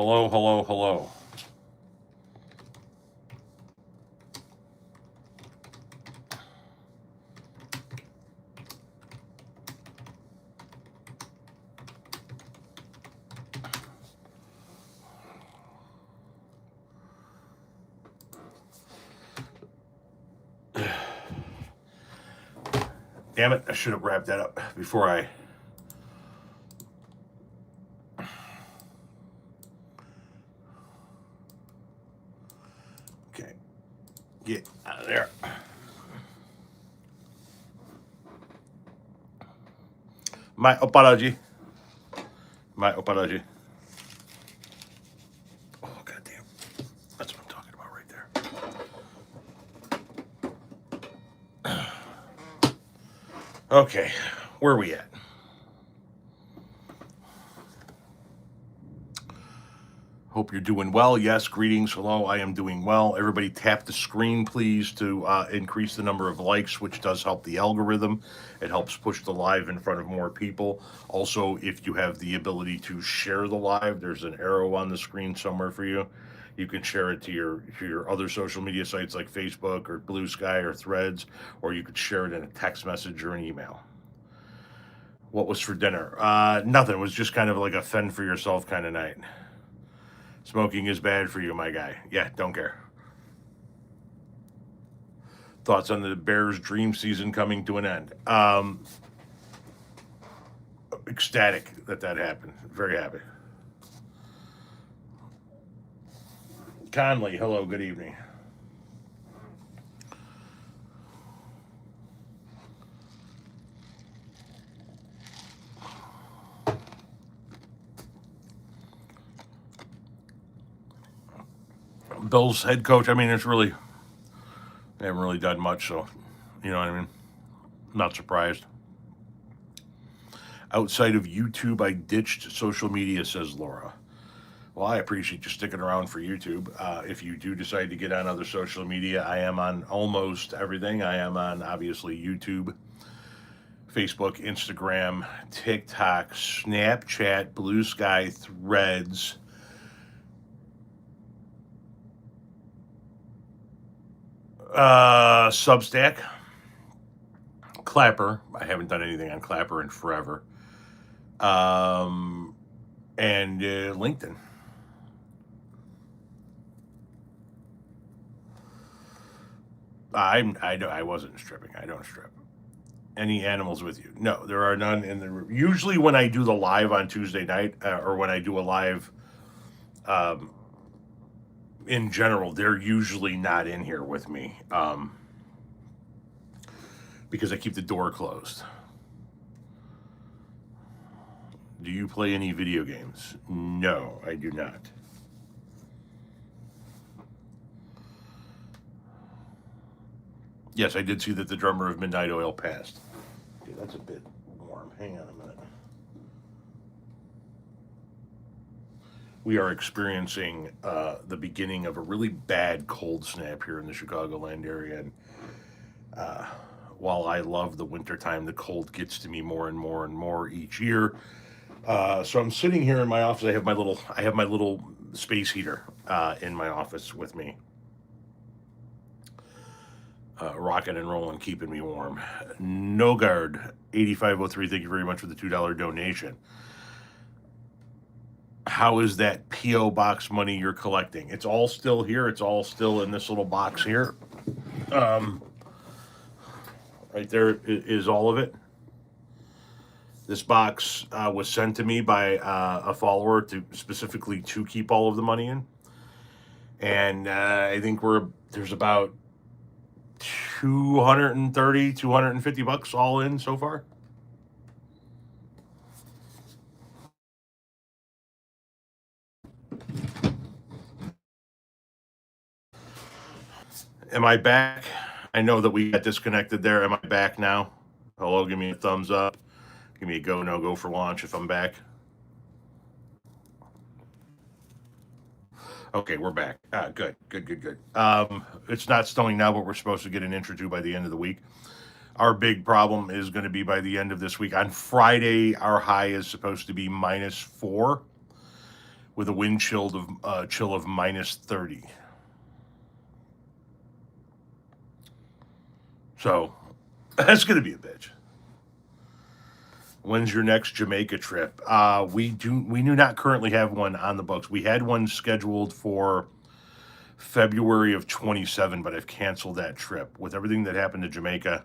Hello, hello, hello. Damn it, I should have wrapped that up before I... Okay, get out of there. My apology. My apology. Oh, goddamn. That's what I'm talking about right there. Okay, where are we at? Hope you're doing well. Yes, greetings. Hello, I am doing well. Everybody tap the screen, please, to increase the number of likes, which does help the algorithm. It helps push the live in front of more people. Also, if you have the ability to share the live, there's an arrow on the screen somewhere for you. You can share it to your other social media sites like Facebook or Bluesky or Threads, or you could share it in a text message or an email. What was for dinner? Nothing. It was just kind of like a fend for yourself kind of night. Smoking is bad for you, my guy. Yeah, don't care. Thoughts on the Bears' dream season coming to an end? Ecstatic that happened. Very happy. Conley, hello, good evening. Bill's head coach, I mean, they haven't really done much, so, you know what I mean? Not surprised. Outside of YouTube, I ditched social media, says Laura. Well, I appreciate you sticking around for YouTube. If you do decide to get on other social media, I am on almost everything. I am on, obviously, YouTube, Facebook, Instagram, TikTok, Snapchat, Bluesky, Threads, Substack, Clapper. I haven't done anything on Clapper in forever. And LinkedIn. I wasn't stripping. I don't strip. Any animals with you? No, there are none in the. Usually, when I do the live on Tuesday night, or when I do a live, in general, they're usually not in here with me, because I keep the door closed. Do you play any video games? No, I do not. Yes, I did see that the drummer of Midnight Oil passed. Okay, that's a bit warm. Hang on a minute. We are experiencing the beginning of a really bad cold snap here in the Chicagoland area. And while I love the wintertime, the cold gets to me more and more and more each year. So I'm sitting here in my office. I have my little space heater in my office with me. Rocking and rolling, keeping me warm. No Guard 8503, thank you very much for the $2 donation. How is that P.O. box money you're collecting? It's all still here. It's all still in this little box here. Right there is all of it. This box was sent to me by a follower specifically to keep all of the money in. And I think there's about 230, 250 bucks all in so far. Am I back? I know that we got disconnected there. Am I back now? Hello, give me a thumbs up. Give me a go, no go for launch if I'm back. Okay, we're back. Good. It's not snowing now, but we're supposed to get an inch or two by the end of the week. Our big problem is going to be by the end of this week. On Friday, our high is supposed to be -4. with a wind chill of minus 30. So that's going to be a bitch. When's your next Jamaica trip? We do not currently have one on the books. We had one scheduled for February of 27, but I've canceled that trip. With everything that happened to Jamaica,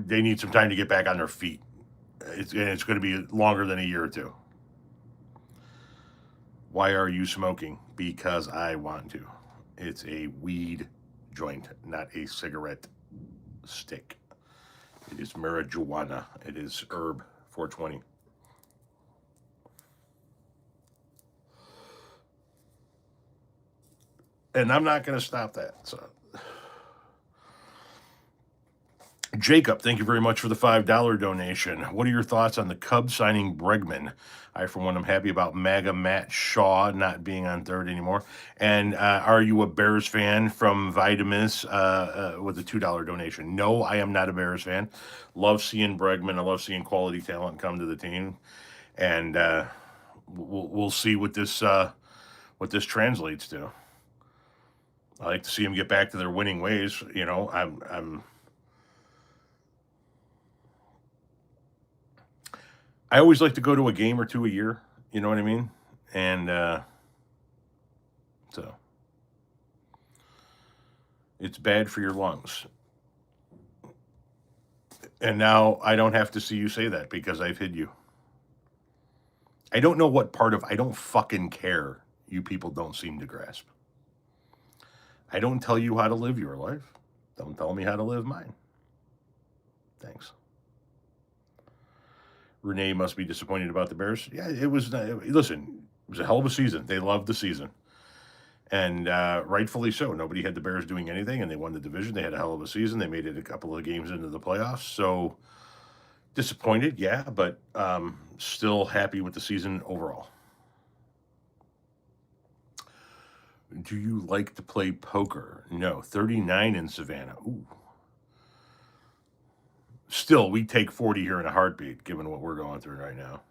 they need some time to get back on their feet. It's going to be longer than a year or two. Why are you smoking? Because I want to. It's a weed joint, not a cigarette stick. It is marijuana. It is herb 420. And I'm not going to stop that. So, Jacob, thank you very much for the $5 donation. What are your thoughts on the Cubs signing Bregman? I, for one, am happy about MAGA Matt Shaw not being on third anymore. And are you a Bears fan from Vitamis with a $2 donation? No, I am not a Bears fan. Love seeing Bregman. I love seeing quality talent come to the team. And we'll see what this translates to. I like to see them get back to their winning ways. You know, I always like to go to a game or two a year. You know what I mean? And so it's bad for your lungs. And now I don't have to see you say that because I've hid you. I don't know what part of I don't fucking care you people don't seem to grasp. I don't tell you how to live your life. Don't tell me how to live mine. Thanks. Renee must be disappointed about the Bears. Yeah, it was. Listen, it was a hell of a season. They loved the season. And rightfully so. Nobody had the Bears doing anything, and they won the division. They had a hell of a season. They made it a couple of games into the playoffs. So disappointed, yeah, but still happy with the season overall. Do you like to play poker? No. 39 in Savannah. Ooh. Still, we take 40 here in a heartbeat, given what we're going through right now.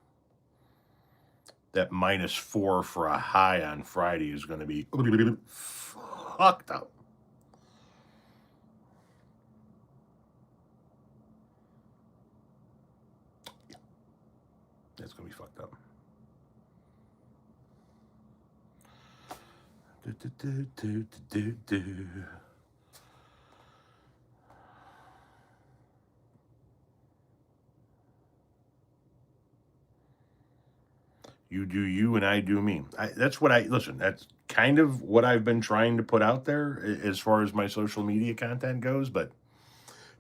That -4 for a high on Friday is going to be fucked up. That's going to be fucked up. You do you and I do me. That's kind of what I've been trying to put out there as far as my social media content goes, but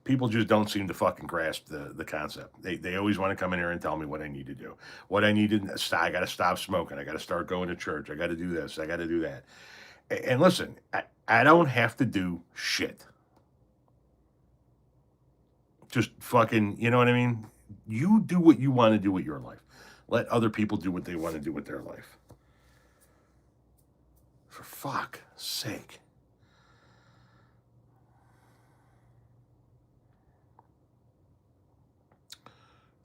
people just don't seem to fucking grasp the concept. They always want to come in here and tell me what I need to do. What I need to stop. I got to stop smoking. I got to start going to church. I got to do this. I got to do that. And listen, I don't have to do shit. Just fucking, you know what I mean? You do what you want to do with your life. Let other people do what they want to do with their life. For fuck's sake.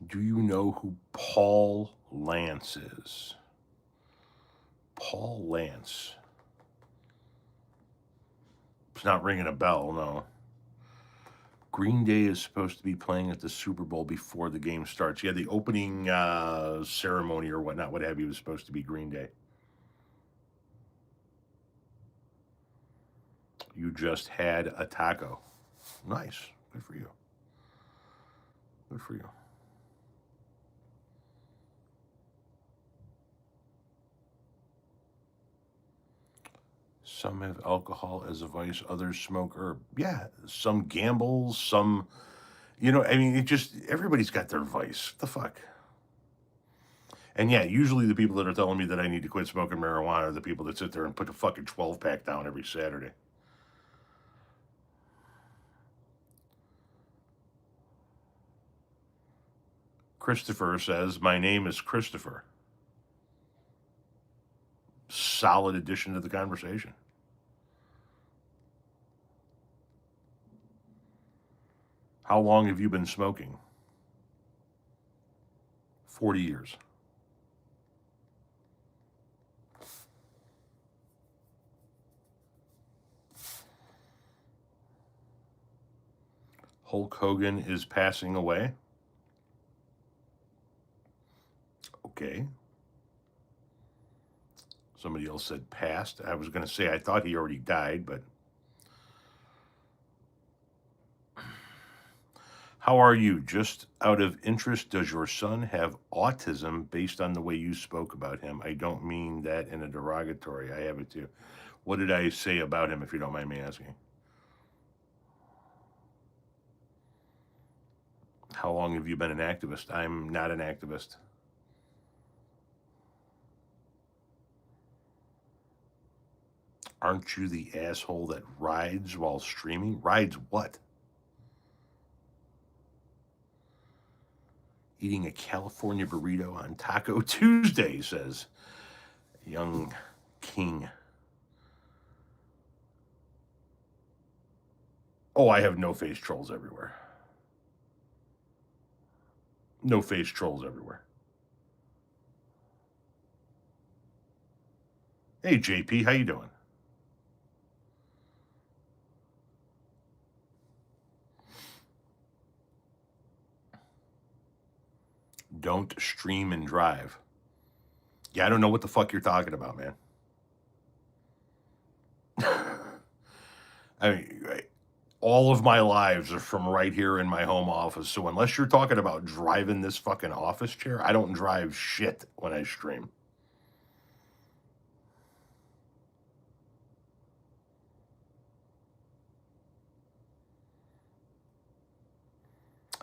Do you know who Paul Lance is? Paul Lance. It's not ringing a bell, no. Green Day is supposed to be playing at the Super Bowl before the game starts. Yeah, the opening ceremony or whatnot, what have you, was supposed to be Green Day. You just had a taco. Nice. Good for you. Good for you. Some have alcohol as a vice, others smoke herb. Yeah, some gamble, some, I mean, everybody's got their vice. What the fuck? And yeah, usually the people that are telling me that I need to quit smoking marijuana are the people that sit there and put a fucking 12-pack down every Saturday. Christopher says, my name is Christopher. Solid addition to the conversation. How long have you been smoking? 40 years. Hulk Hogan is passing away. Okay. Somebody else said passed. I was going to say I thought he already died, but how are you? Just out of interest, does your son have autism based on the way you spoke about him? I don't mean that in a derogatory. I have it too. What did I say about him, if you don't mind me asking? How long have you been an activist? I'm not an activist. Aren't you the asshole that rides while streaming? Rides what? Eating a California burrito on Taco Tuesday, says Young King. Oh, I have no face trolls everywhere. No face trolls everywhere. Hey, JP, how you doing? Don't stream and drive. Yeah, I don't know what the fuck you're talking about, man. I mean, all of my lives are from right here in my home office. So unless you're talking about driving this fucking office chair, I don't drive shit when I stream.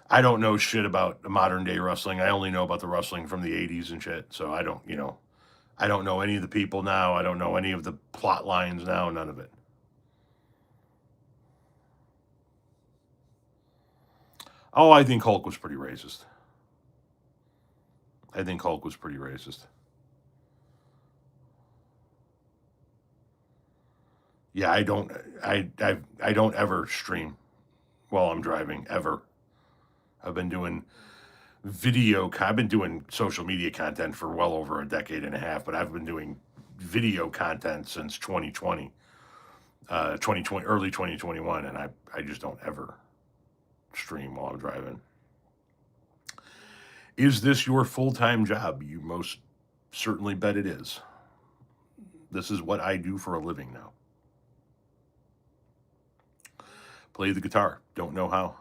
I don't know shit about modern day wrestling. I only know about the wrestling from the 80s and shit. So I don't, I don't know any of the people now. I don't know any of the plot lines now, none of it. Oh, I think Hulk was pretty racist. Yeah, I don't ever stream while I'm driving, ever. I've been doing I've been doing social media content for well over a decade and a half, but I've been doing video content since 2020, 2020, early 2021, and I just don't ever stream while I'm driving. Is this your full-time job? You most certainly bet it is. This is what I do for a living now. Play the guitar. Don't know how.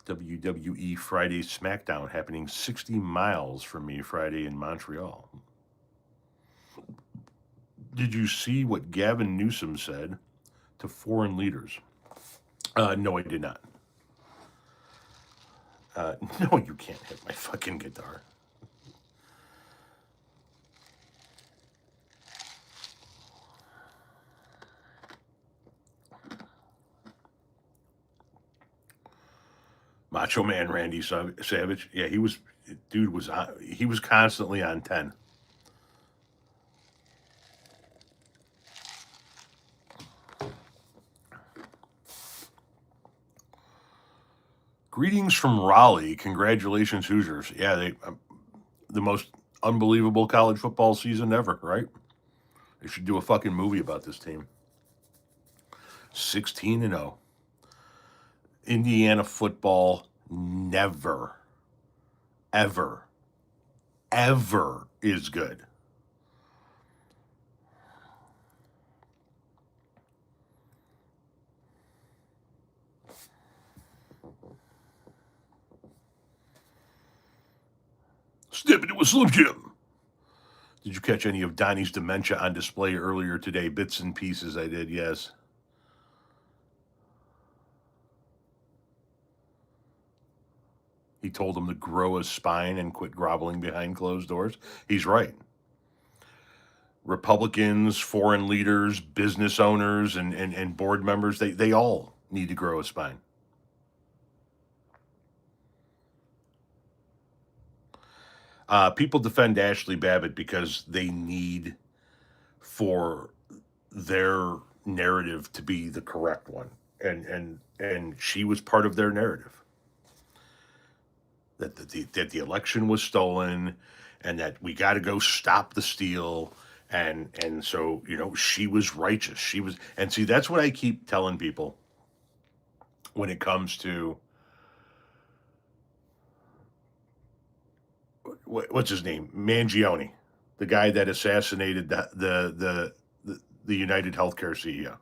WWE Friday SmackDown happening 60 miles from me Friday in Montreal. Did you see what Gavin Newsom said to foreign leaders? No, I did not. No, you can't hit my fucking guitar. Macho Man Randy Savage. Yeah, he was constantly on 10. Greetings from Raleigh. Congratulations, Hoosiers. Yeah, the most unbelievable college football season ever, right? They should do a fucking movie about this team. 16-0. Indiana football never, ever, ever is good. Step into a Slim Jim. Did you catch any of Donnie's dementia on display earlier today? Bits and pieces I did, yes. He told him to grow a spine and quit groveling behind closed doors. He's right. Republicans, foreign leaders, business owners, and board members, they all need to grow a spine. People defend Ashley Babbitt because they need for their narrative to be the correct one. And she was part of their narrative. that the election was stolen, and that we got to go stop the steal. And so, she was righteous. She was, and see, that's what I keep telling people when it comes to what's his name, Mangione, the guy that assassinated the United Healthcare CEO.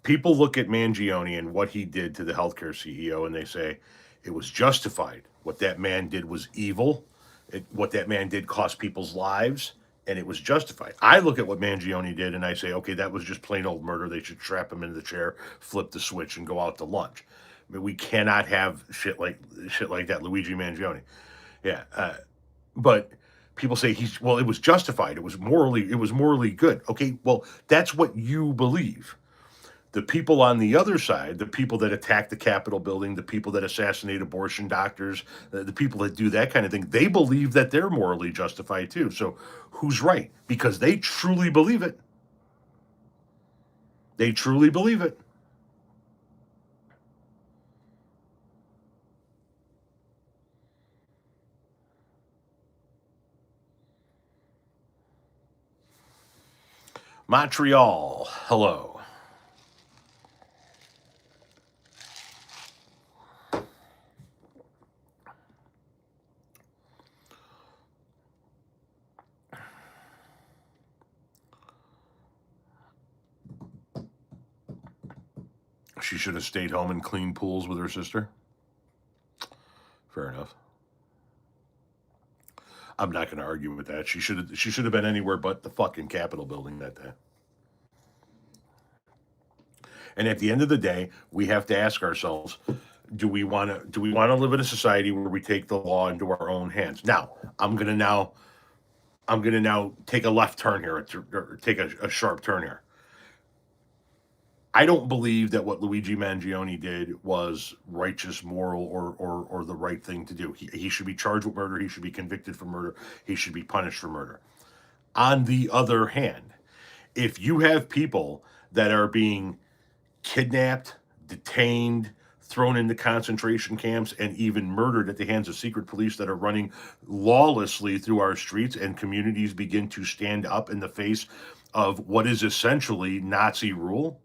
People look at Mangione and what he did to the healthcare CEO, and they say it was justified. What that man did was evil. What that man did cost people's lives, and it was justified. I look at what Mangione did, and I say, okay, that was just plain old murder. They should strap him into the chair, flip the switch, and go out to lunch. I mean, we cannot have shit like that. Luigi Mangione, yeah. But people say it was justified. It was morally good. Okay, well, that's what you believe. The people on the other side, the people that attack the Capitol building, the people that assassinate abortion doctors, the people that do that kind of thing, they believe that they're morally justified too. So who's right? Because they truly believe it. They truly believe it. Montreal, hello. She should have stayed home and cleaned pools with her sister. Fair enough. I'm not going to argue with that. She should have been anywhere but the fucking Capitol building that day. And at the end of the day, we have to ask ourselves, do we want to live in a society where we take the law into our own hands? Now, I'm going to now take a left turn here, or take a sharp turn here. I don't believe that what Luigi Mangione did was righteous, moral, or the right thing to do. He should be charged with murder. He should be convicted for murder. He should be punished for murder. On the other hand, if you have people that are being kidnapped, detained, thrown into concentration camps, and even murdered at the hands of secret police that are running lawlessly through our streets, and communities begin to stand up in the face of what is essentially Nazi rule,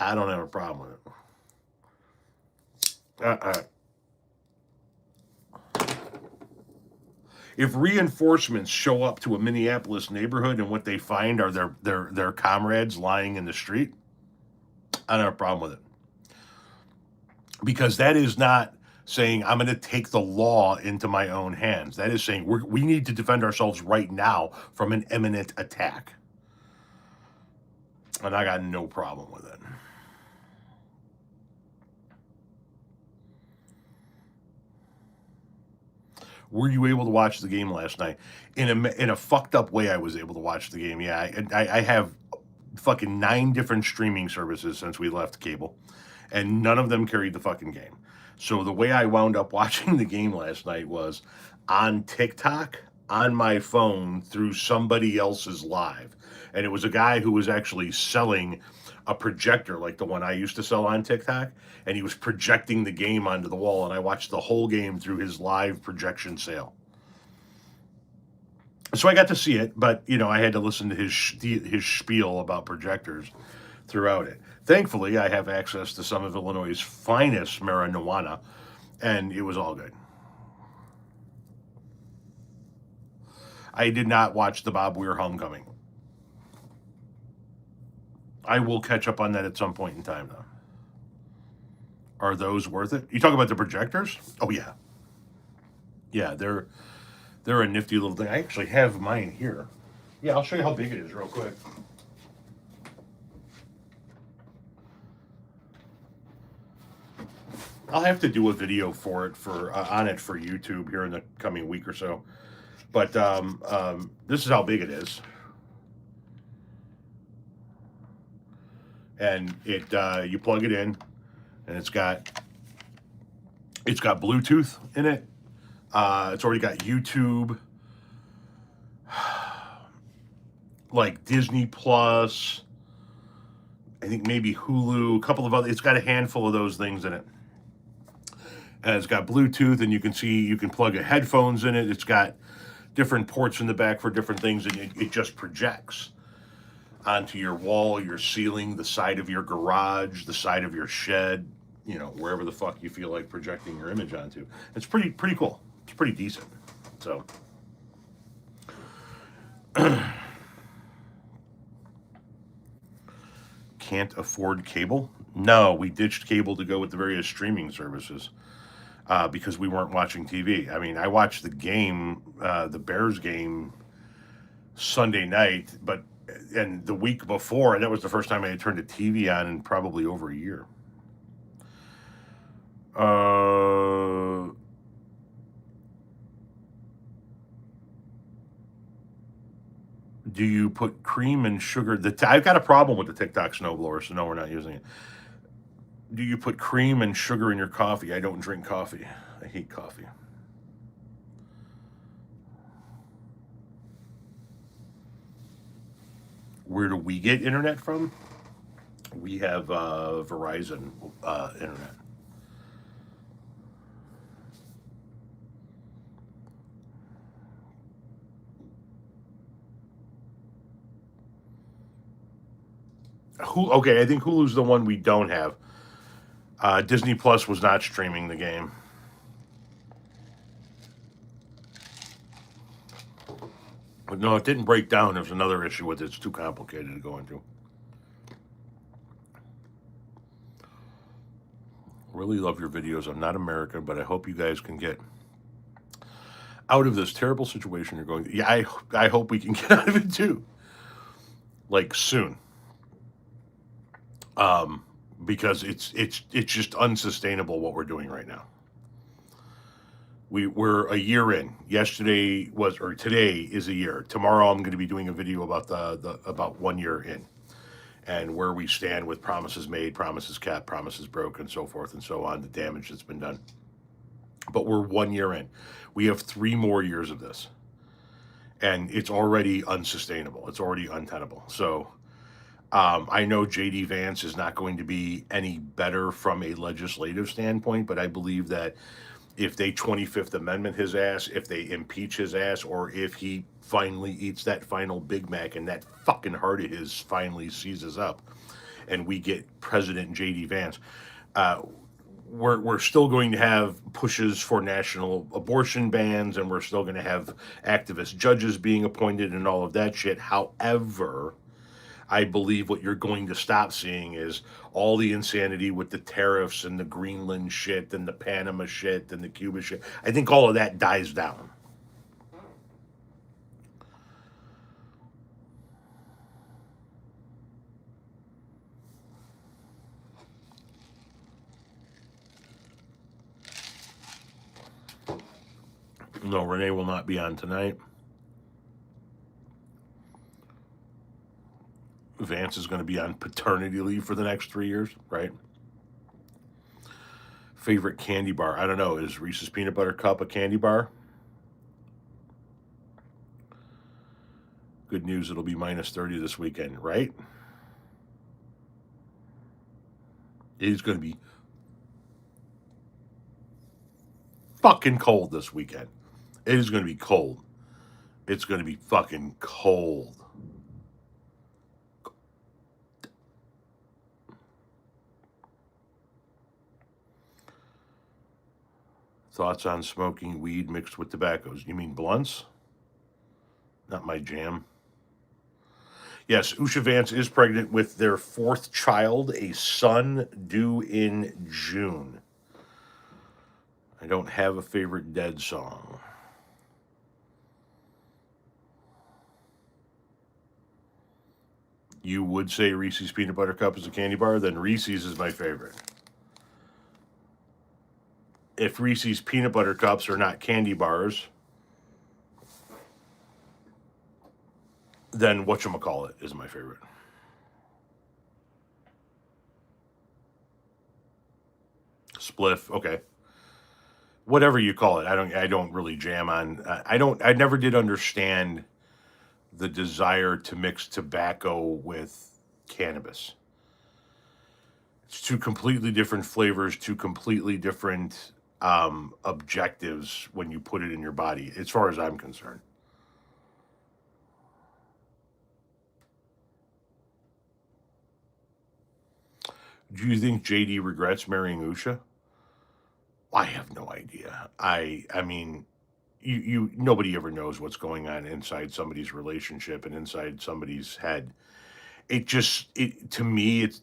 I don't have a problem with it. If reinforcements show up to a Minneapolis neighborhood and what they find are their comrades lying in the street, I don't have a problem with it. Because that is not saying I'm going to take the law into my own hands. That is saying we need to defend ourselves right now from an imminent attack. And I got no problem with it. Were you able to watch the game last night? In a fucked up way, I was able to watch the game. Yeah, I have fucking 9 different streaming services since we left cable, and none of them carried the fucking game. So the way I wound up watching the game last night was on TikTok on my phone through somebody else's live. And it was a guy who was actually selling a projector like the one I used to sell on TikTok, and he was projecting the game onto the wall, and I watched the whole game through his live projection sale. So I got to see it, but I had to listen to his spiel about projectors throughout it. Thankfully, I have access to some of Illinois' finest marijuana, and it was all good. I did not watch the Bob Weir Homecoming. I will catch up on that at some point in time, though. Are those worth it? You talk about the projectors? Oh, yeah. Yeah, they're a nifty little thing. I actually have mine here. Yeah, I'll show you how big it is real quick. I'll have to do a video for it on it for YouTube here in the coming week or so. But this is how big it is. And it you plug it in, and it's got Bluetooth in it. It's already got YouTube, like Disney Plus, I think maybe Hulu, a couple of other. It's got a handful of those things in it. And it's got Bluetooth, and you can plug headphones in it. It's got different ports in the back for different things, and it just projects onto your wall, your ceiling, the side of your garage, the side of your shed, wherever the fuck you feel like projecting your image onto. It's pretty cool. It's pretty decent. So can't afford cable? No, we ditched cable to go with the various streaming services because we weren't watching TV. I mean, I watched the game, the Bears game, Sunday night, and the week before, and that was the first time I had turned the TV on in probably over a year. Do you put cream and sugar? I've got a problem with the TikTok snowblower, so no, we're not using it. Do you put cream and sugar in your coffee? I don't drink coffee. I hate coffee. Where do we get internet from? We have Verizon internet. Okay, I think Hulu's the one we don't have. Disney Plus was not streaming the game. But no, it didn't break down. There's another issue with it. It's too complicated to go into. Really love your videos. I'm not American, but I hope you guys can get out of this terrible situation you're going through. Yeah, I hope we can get out of it too. Like soon. Because it's just unsustainable what we're doing right now. We're a year in. Today is a year. Tomorrow I'm going to be doing a video about about 1 year in, and where we stand with promises made, promises kept, promises broken, so forth and so on, the damage that's been done. But we're 1 year in. We have 3 more years of this, and it's already unsustainable. It's already untenable. So I know JD Vance is not going to be any better from a legislative standpoint, but I believe that if they 25th Amendment his ass, if they impeach his ass, or if he finally eats that final Big Mac and that fucking heart of his finally seizes up and we get President JD Vance, we're still going to have pushes for national abortion bans, and we're still going to have activist judges being appointed and all of that shit. However, I believe what you're going to stop seeing is all the insanity with the tariffs and the Greenland shit and the Panama shit and the Cuba shit. I think all of that dies down. No, Renee will not be on tonight. Vance is going to be on paternity leave for the next 3 years, right? Favorite candy bar? I don't know. Is Reese's Peanut Butter Cup a candy bar? Good news, it'll be minus 30 this weekend, right? It is going to be fucking cold this weekend. It is going to be cold. It's going to be fucking cold. Thoughts on smoking weed mixed with tobaccos? You mean blunts? Not my jam. Yes, Usha Vance is pregnant with their 4th child, a son due in June. I don't have a favorite Dead song. You would say Reese's Peanut Butter Cup is a candy bar? Then Reese's is my favorite. If Reese's Peanut Butter Cups are not candy bars, then whatchamacallit is my favorite. Spliff, okay. Whatever you call it, I don't really jam on. I never did understand the desire to mix tobacco with cannabis. It's two completely different flavors, two completely different objectives when you put it in your body, as far as I'm concerned. Do you think JD regrets marrying Usha? I have no idea. I mean, you nobody ever knows what's going on inside somebody's relationship and inside somebody's head. It to me, it's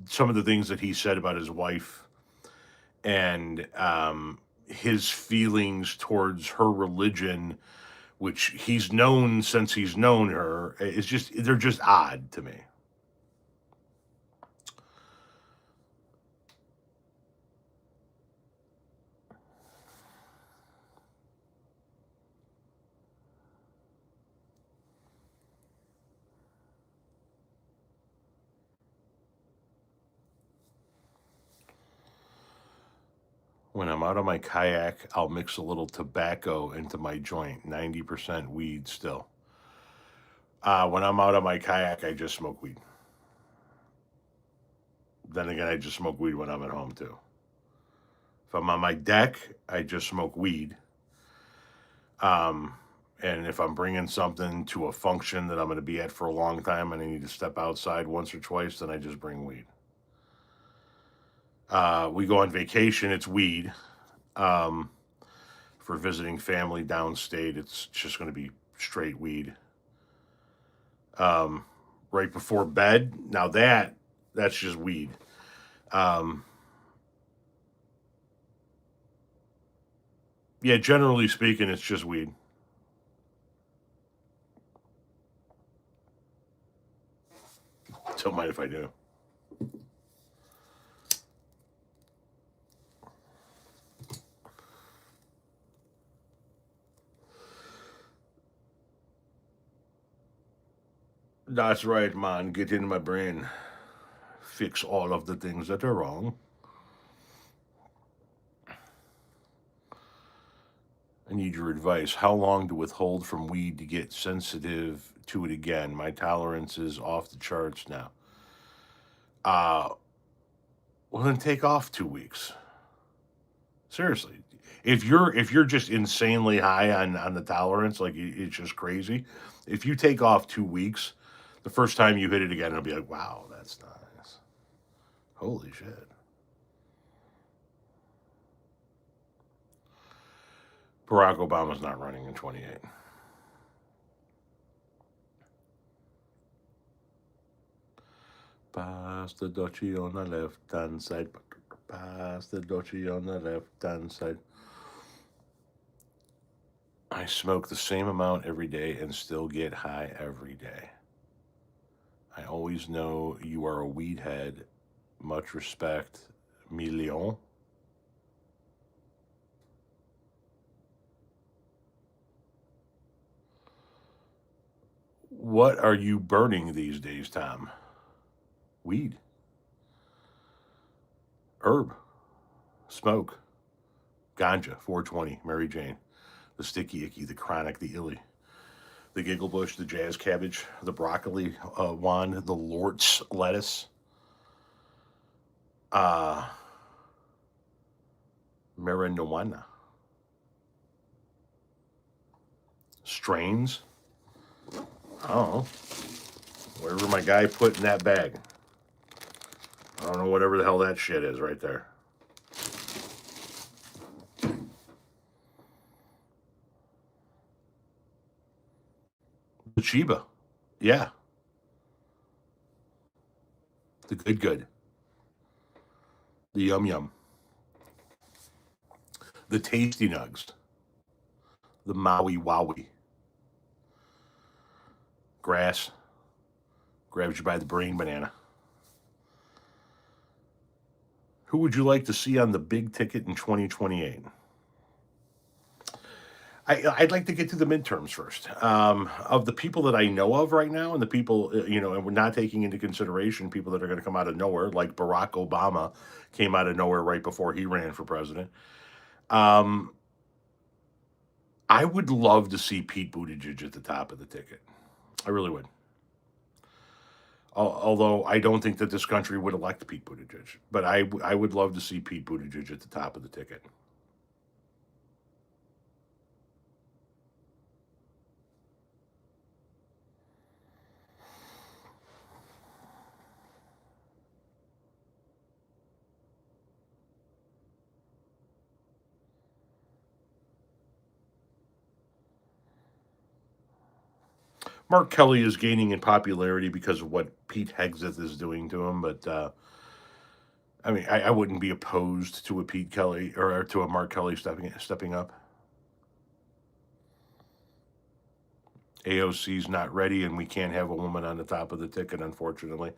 some of the things that he said about his wife and his feelings towards her religion, which he's known since he's known her, is just they're just odd to me. When I'm out on my kayak, I'll mix a little tobacco into my joint, 90% weed still. When I'm out on my kayak, I just smoke weed. Then again, I just smoke weed when I'm at home too. If I'm on my deck, I just smoke weed. And if I'm bringing something to a function that I'm going to be at for a long time and I need to step outside once or twice, then I just bring weed. We go on vacation, it's weed. For visiting family downstate, it's just going to be straight weed. Right before bed, now that's just weed. Yeah, generally speaking, it's just weed. Don't mind if I do. That's right, man. Get in my brain. Fix all of the things that are wrong. I need your advice. How long to withhold from weed to get sensitive to it again? My tolerance is off the charts now. Well, then take off 2 weeks. Seriously, if you're just insanely high on the tolerance, like it's just crazy. If you take off 2 weeks, the first time you hit it again, it'll be like, wow, that's nice. Holy shit. Barack Obama's not running in 28. Pass the dutchie on the left hand side. Pass the dutchie on the left hand side. I smoke the same amount every day and still get high every day. I always know you are a weed head. Much respect, Million. What are you burning these days, Tom? Weed, herb, smoke, ganja, 420, Mary Jane, the sticky icky, the chronic, the illy, the giggle bush, the jazz cabbage, the broccoli wand, the Lort's lettuce, marijuana, strains. I don't know. Whatever my guy put in that bag. I don't know whatever the hell that shit is right there. The Chiba. Yeah. The good. The yum yum. The tasty nugs. The Maui Wowie. Grass. Grabs you by the brain banana. Who would you like to see on the big ticket in 2028? I'd like to get to the midterms first. Of the people that I know of right now, and the people, and we're not taking into consideration people that are going to come out of nowhere, like Barack Obama came out of nowhere right before he ran for president. I would love to see Pete Buttigieg at the top of the ticket. I really would. Although I don't think that this country would elect Pete Buttigieg, but I would love to see Pete Buttigieg at the top of the ticket. Mark Kelly is gaining in popularity because of what Pete Hegseth is doing to him, but I mean, I wouldn't be opposed to a Pete Kelly or to a Mark Kelly stepping up. AOC's not ready, and we can't have a woman on the top of the ticket, unfortunately.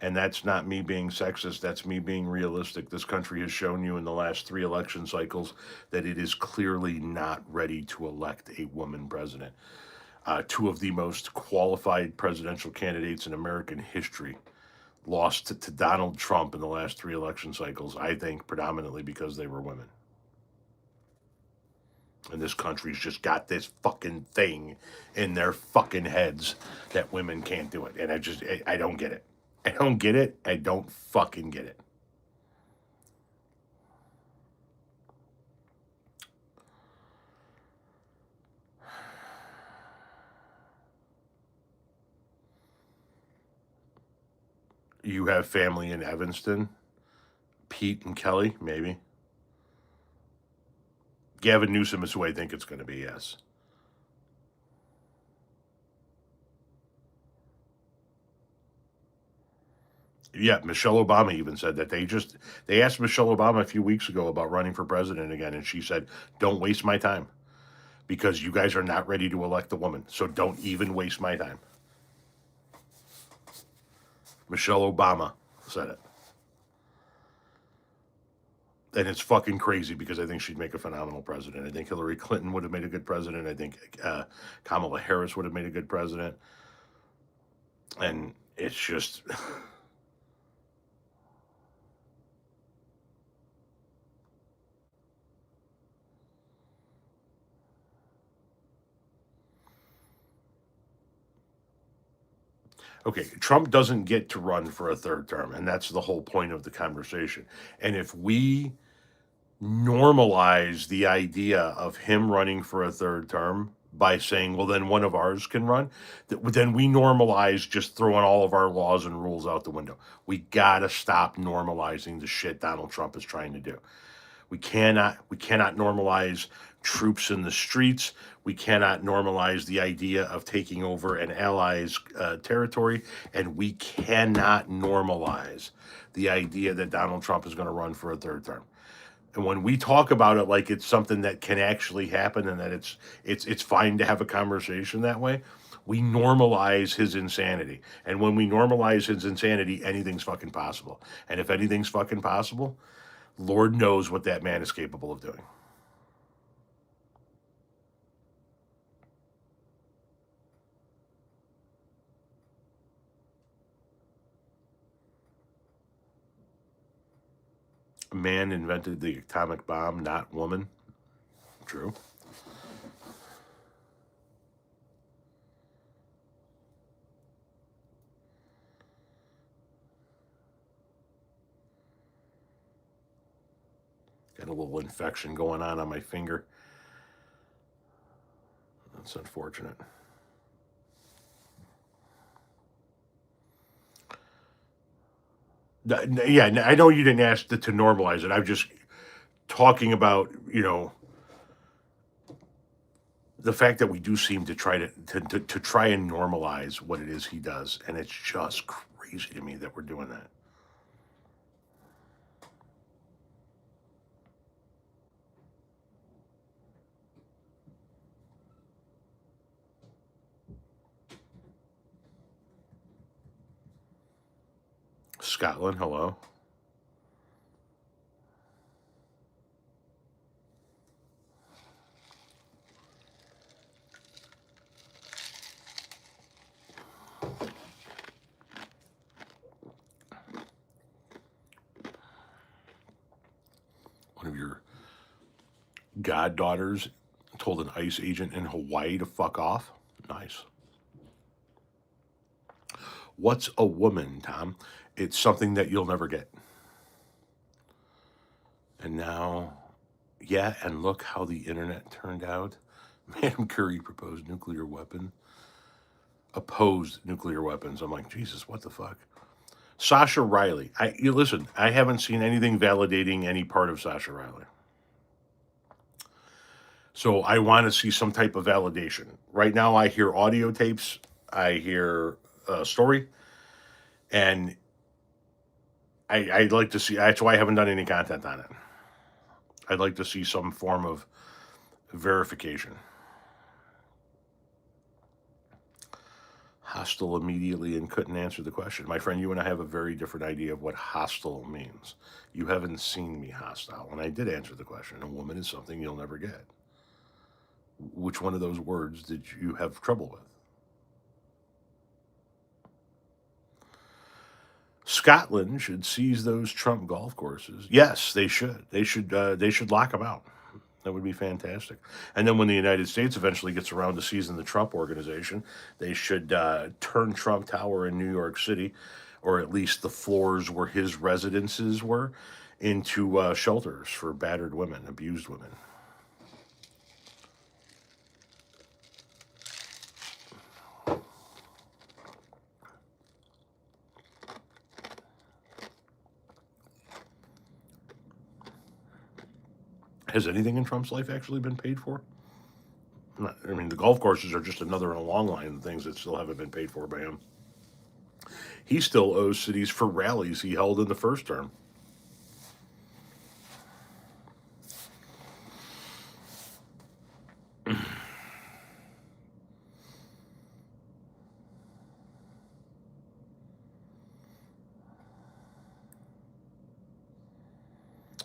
And that's not me being sexist. That's me being realistic. This country has shown you in the last 3 election cycles that it is clearly not ready to elect a woman president. 2 of the most qualified presidential candidates in American history lost to Donald Trump in the last 3 election cycles, I think predominantly because they were women. And this country's just got this fucking thing in their fucking heads that women can't do it. And I don't get it. I don't get it. I don't fucking get it. You have family in Evanston? Pete and Kelly, maybe. Gavin Newsom is who I think it's going to be, yes. Yeah, Michelle Obama even said that they asked Michelle Obama a few weeks ago about running for president again, and she said, "Don't waste my time because you guys are not ready to elect a woman, so don't even waste my time." Michelle Obama said it. And it's fucking crazy because I think she'd make a phenomenal president. I think Hillary Clinton would have made a good president. I think Kamala Harris would have made a good president. And it's just okay, Trump doesn't get to run for a 3rd term, and that's the whole point of the conversation. And if we normalize the idea of him running for a 3rd term by saying, well, then one of ours can run, then we normalize just throwing all of our laws and rules out the window. We got to stop normalizing the shit Donald Trump is trying to do. We cannot normalize troops in the streets. We cannot normalize the idea of taking over an ally's territory, and we cannot normalize the idea that Donald Trump is going to run for a 3rd term. And when we talk about it like it's something that can actually happen and that it's fine to have a conversation that way, we normalize his insanity. And when we normalize his insanity, anything's fucking possible. And if anything's fucking possible, Lord knows what that man is capable of doing. Man invented the atomic bomb, not woman. True. Got a little infection going on my finger. That's unfortunate. Yeah, I know you didn't ask to normalize it. I'm just talking about, the fact that we do seem to try to try and normalize what it is he does, and it's just crazy to me that we're doing that. Scotland, hello. One of your goddaughters told an ICE agent in Hawaii to fuck off. Nice. What's a woman, Tom? It's something that you'll never get. And now, yeah, and look how the internet turned out. Madam Curry proposed nuclear weapon. Opposed nuclear weapons. I'm like, Jesus, what the fuck? Sasha Riley. Listen, I haven't seen anything validating any part of Sasha Riley. So I want to see some type of validation. Right now I hear audio tapes I hear a story, and I'd like to see. That's why I haven't done any content on it. I'd like to see some form of verification. Hostile immediately and couldn't answer the question. My friend, you and I have a very different idea of what hostile means. You haven't seen me hostile. And I did answer the question. A woman is something you'll never get. Which one of those words did you have trouble with? Scotland should seize those Trump golf courses. Yes, they should. They should lock them out. That would be fantastic. And then when the United States eventually gets around to seizing the Trump organization, they should turn Trump Tower in New York City, or at least the floors where his residences were, into shelters for battered women, abused women. Has anything in Trump's life actually been paid for? I mean, the golf courses are just another in a long line of things that still haven't been paid for by him. He still owes cities for rallies he held in the first term.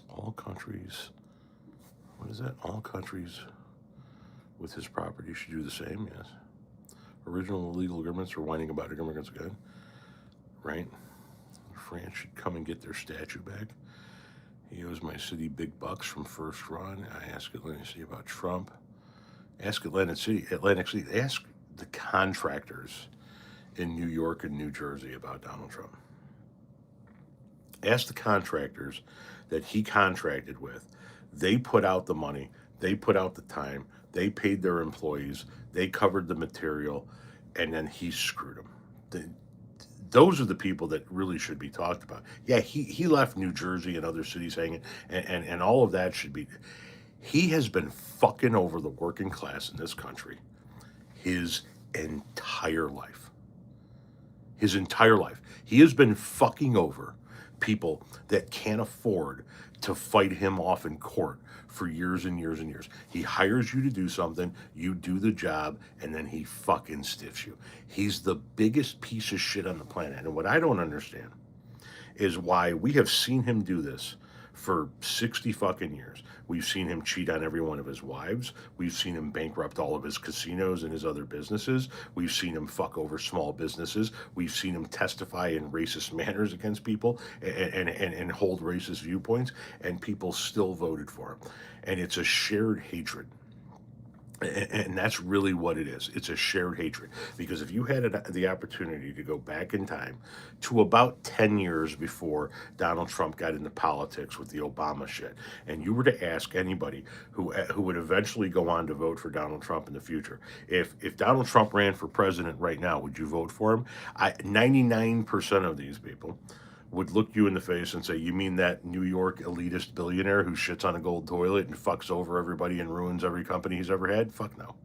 All countries, what is that? All countries with his property should do the same, yes. Original illegal immigrants are whining about immigrants again, right? France should come and get their statue back. He owes my city big bucks from first run. I ask Atlantic City about Trump. Ask Atlantic City, ask the contractors in New York and New Jersey about Donald Trump. Ask the contractors that he contracted with. They put out the money, they put out the time, they paid their employees, they covered the material, and then he screwed them. Those are the people that really should be talked about. Yeah, he left New Jersey and other cities hanging, and all of that should be. He has been fucking over the working class in this country his entire life. His entire life. He has been fucking over people that can't afford to fight him off in court for years and years and years. He hires you to do something, you do the job, and then he fucking stiffs you. He's the biggest piece of shit on the planet. And what I don't understand is why we have seen him do this for 60 fucking years. We've seen him cheat on every one of his wives. We've seen him bankrupt all of his casinos and his other businesses. We've seen him fuck over small businesses. We've seen him testify in racist manners against people and hold racist viewpoints, and people still voted for him. And it's a shared hatred. And that's really what it is. It's a shared hatred. Because if you had the opportunity to go back in time to about 10 years before Donald Trump got into politics with the Obama shit, and you were to ask anybody who would eventually go on to vote for Donald Trump in the future, if Donald Trump ran for president right now, would you vote for him? 99% of these people would look you in the face and say, you mean that New York elitist billionaire who shits on a gold toilet and fucks over everybody and ruins every company he's ever had? Fuck no.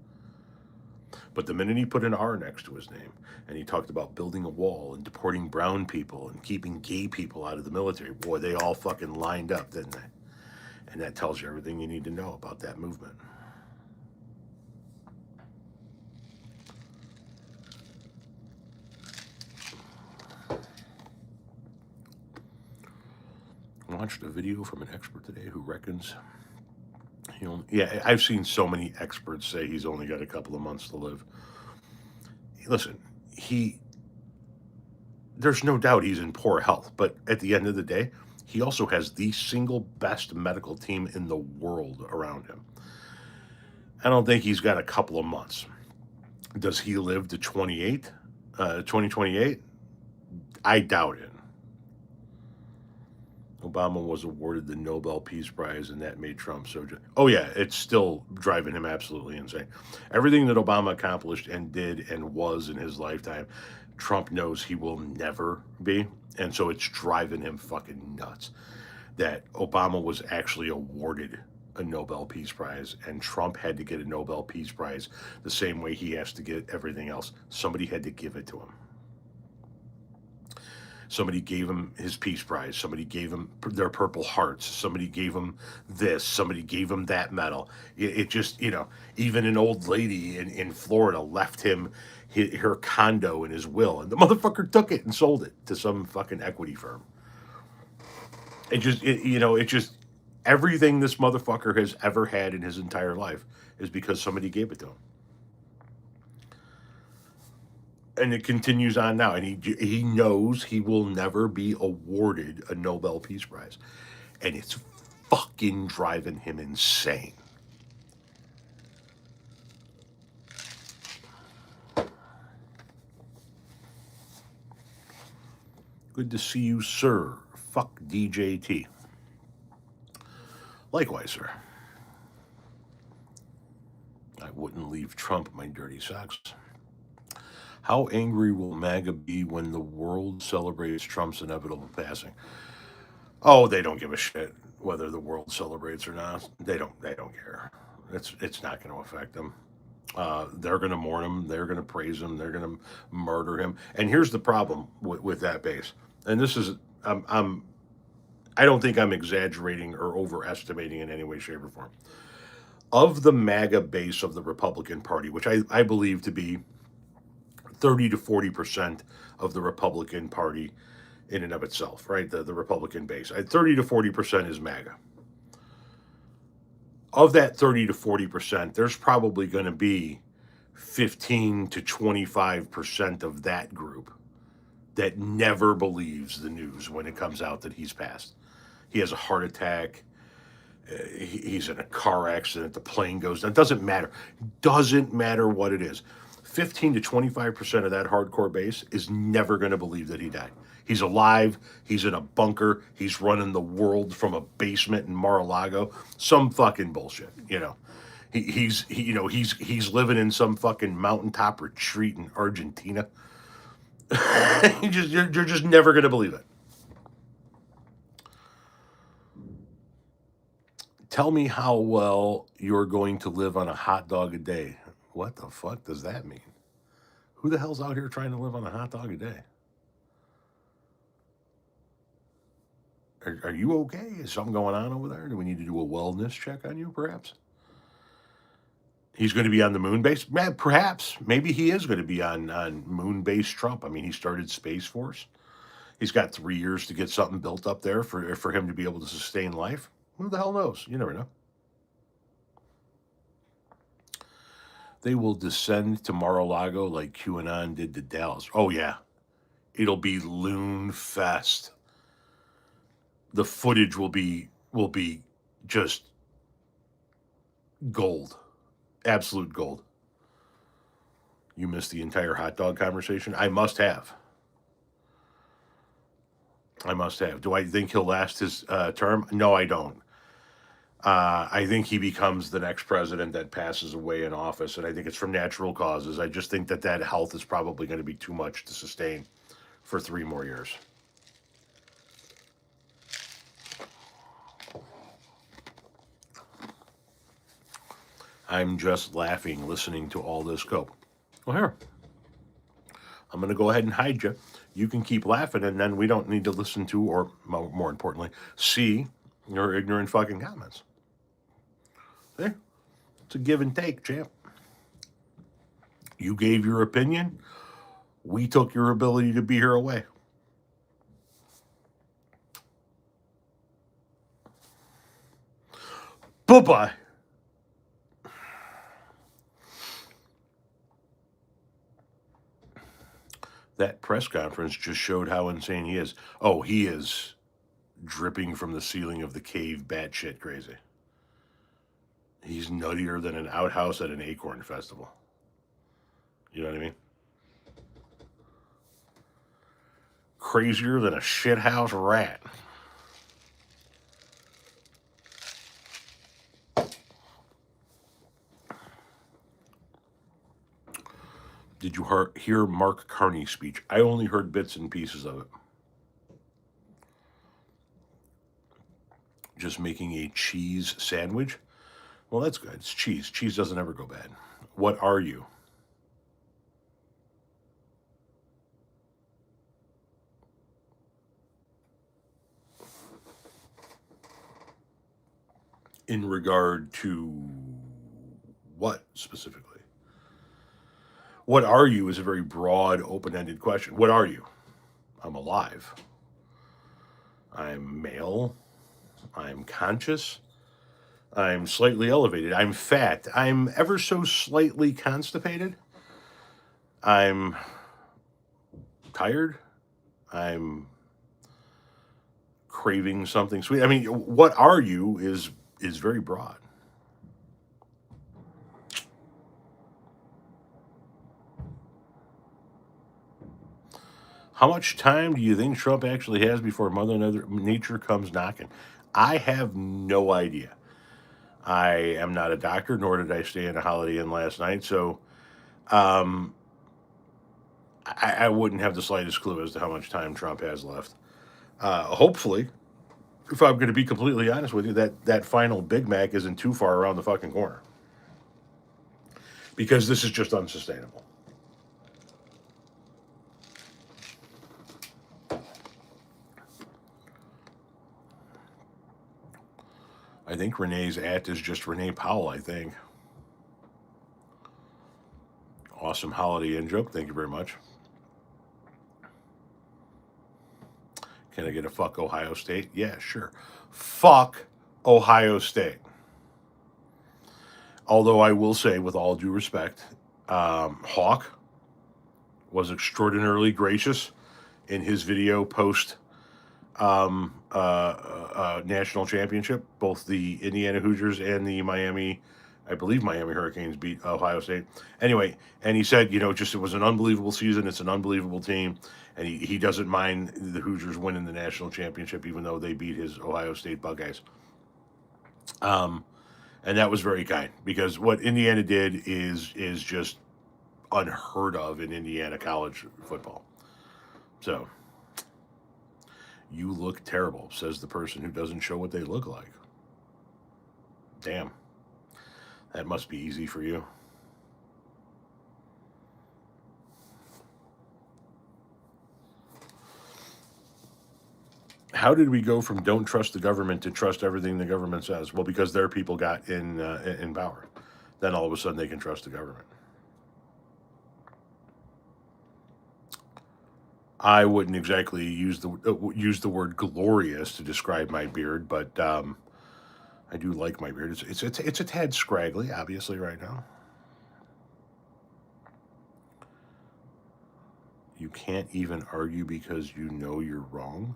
But the minute he put an R next to his name and he talked about building a wall and deporting brown people and keeping gay people out of the military, boy, they all fucking lined up, didn't they? And that tells you everything you need to know about that movement. I watched a video from an expert today who reckons I've seen so many experts say he's only got a couple of months to live. Listen, there's no doubt he's in poor health, but at the end of the day, he also has the single best medical team in the world around him. I don't think he's got a couple of months. Does he live to 2028? I doubt it. Obama was awarded the Nobel Peace Prize, and that made Trump so. Oh yeah, it's still driving him absolutely insane. Everything that Obama accomplished and did and was in his lifetime, Trump knows he will never be, and so it's driving him fucking nuts that Obama was actually awarded a Nobel Peace Prize, and Trump had to get a Nobel Peace Prize the same way he has to get everything else. Somebody had to give it to him. Somebody gave him his Peace Prize. Somebody gave him their Purple Hearts. Somebody gave him this. Somebody gave him that medal. It just, even an old lady in Florida left him her condo in his will, and the motherfucker took it and sold it to some fucking equity firm. It just, everything this motherfucker has ever had in his entire life is because somebody gave it to him. And it continues on now, and he knows he will never be awarded a Nobel Peace Prize, and it's fucking driving him insane. Good to see you, sir. Fuck DJT. Likewise, sir. I wouldn't leave Trump my dirty socks. How angry will MAGA be when the world celebrates Trump's inevitable passing? Oh, they don't give a shit whether the world celebrates or not. They don't care. It's not going to affect them. They're going to mourn him. They're going to praise him. They're going to murder him. And here's the problem with that base. And this is, I don't think I'm exaggerating or overestimating in any way, shape, or form. Of the MAGA base of the Republican Party, which I believe to be 30 to 40% of the Republican Party in and of itself, right? The Republican base. 30 to 40% is MAGA. Of that 30 to 40%, there's probably going to be 15 to 25% of that group that never believes the news when it comes out that he's passed. He has a heart attack. He's in a car accident. The plane goes down. It doesn't matter. Doesn't matter what it is. 15 to 25% of that hardcore base is never going to believe that he died. He's alive. He's in a bunker. He's running the world from a basement in Mar-a-Lago. Some fucking bullshit, He's living in some fucking mountaintop retreat in Argentina. You're just never going to believe it. Tell me how well you're going to live on a hot dog a day. What the fuck does that mean? Who the hell's out here trying to live on a hot dog a day? Are you okay? Is something going on over there? Do we need to do a wellness check on you, perhaps? He's going to be on the moon base? Perhaps. Maybe he is going to be on moon base Trump. I mean, he started Space Force. He's got 3 years to get something built up there for him to be able to sustain life. Who the hell knows? You never know. They will descend to Mar-a-Lago like QAnon did to Dallas. Oh, yeah. It'll be Loon Fest. The footage will be just gold. Absolute gold. You missed the entire hot dog conversation? I must have. Do I think he'll last his term? No, I don't. I think he becomes the next president that passes away in office, and I think it's from natural causes. I just think that health is probably going to be too much to sustain for 3 more years. I'm just laughing listening to all this go. Well, here. I'm going to go ahead and hide you. You can keep laughing, and then we don't need to listen to, or more importantly, see your ignorant fucking comments. See? It's a give and take, champ. You gave your opinion. We took your ability to be here away. Bye-bye. That press conference just showed how insane he is. Oh, he is dripping from the ceiling of the cave, batshit crazy. He's nuttier than an outhouse at an acorn festival. You know what I mean? Crazier than a shithouse rat. Did you hear Mark Carney's speech? I only heard bits and pieces of it. Just making a cheese sandwich. Well, that's good. It's cheese. Cheese doesn't ever go bad. What are you? In regard to what specifically? What are you is a very broad, open ended question. What are you? I'm alive. I'm male. I'm conscious. I'm slightly elevated. I'm fat. I'm ever so slightly constipated. I'm tired. I'm craving something sweet. I mean, what are you is very broad. How much time do you think Trump actually has before Mother Nature comes knocking? I have no idea. I am not a doctor, nor did I stay in a Holiday Inn last night, so um, I wouldn't have the slightest clue as to how much time Trump has left. Hopefully, if I'm going to be completely honest with you, that final Big Mac isn't too far around the fucking corner, because this is just unsustainable. I think Renee's is just Renee Powell, I think. Awesome Holiday Inn joke. Thank you very much. Can I get a fuck Ohio State? Yeah, sure. Fuck Ohio State. Although I will say, with all due respect, Hawk was extraordinarily gracious in his video post national championship. Both the Indiana Hoosiers and the I believe Miami Hurricanes beat Ohio State. Anyway, and he said, just it was an unbelievable season. It's an unbelievable team. And he doesn't mind the Hoosiers winning the national championship, even though they beat his Ohio State Buckeyes. And that was very kind, because what Indiana did is just unheard of in Indiana college football. So, you look terrible, says the person who doesn't show what they look like. Damn. That must be easy for you. How did we go from don't trust the government to trust everything the government says? Well, because their people got in power. Then all of a sudden they can trust the government. I wouldn't exactly use the word glorious to describe my beard, but I do like my beard. It's a tad scraggly, obviously, right now. You can't even argue because you know you're wrong.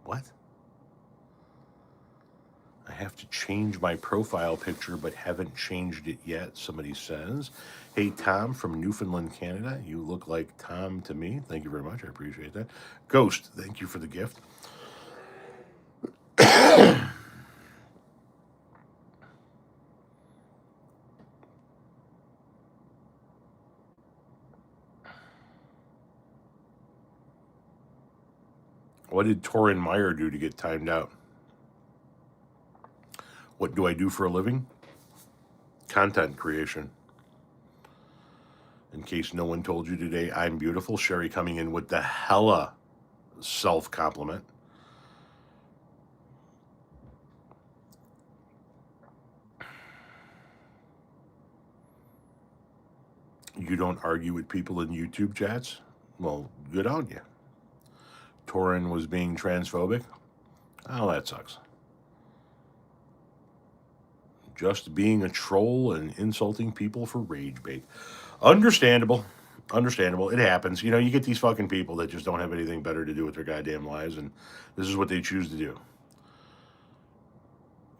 What? I have to change my profile picture, but haven't changed it yet, somebody says. Hey, Tom from Newfoundland, Canada. You look like Tom to me. Thank you very much. I appreciate that. Ghost, thank you for the gift. What did Torin Meyer do to get timed out? What do I do for a living? Content creation. In case no one told you today, I'm beautiful. Sherry coming in with the hella self-compliment. You don't argue with people in YouTube chats? Well, good on you. Torin was being transphobic? Oh, that sucks. Just being a troll and insulting people for rage bait. Understandable. Understandable. It happens. You get these fucking people that just don't have anything better to do with their goddamn lives, and this is what they choose to do.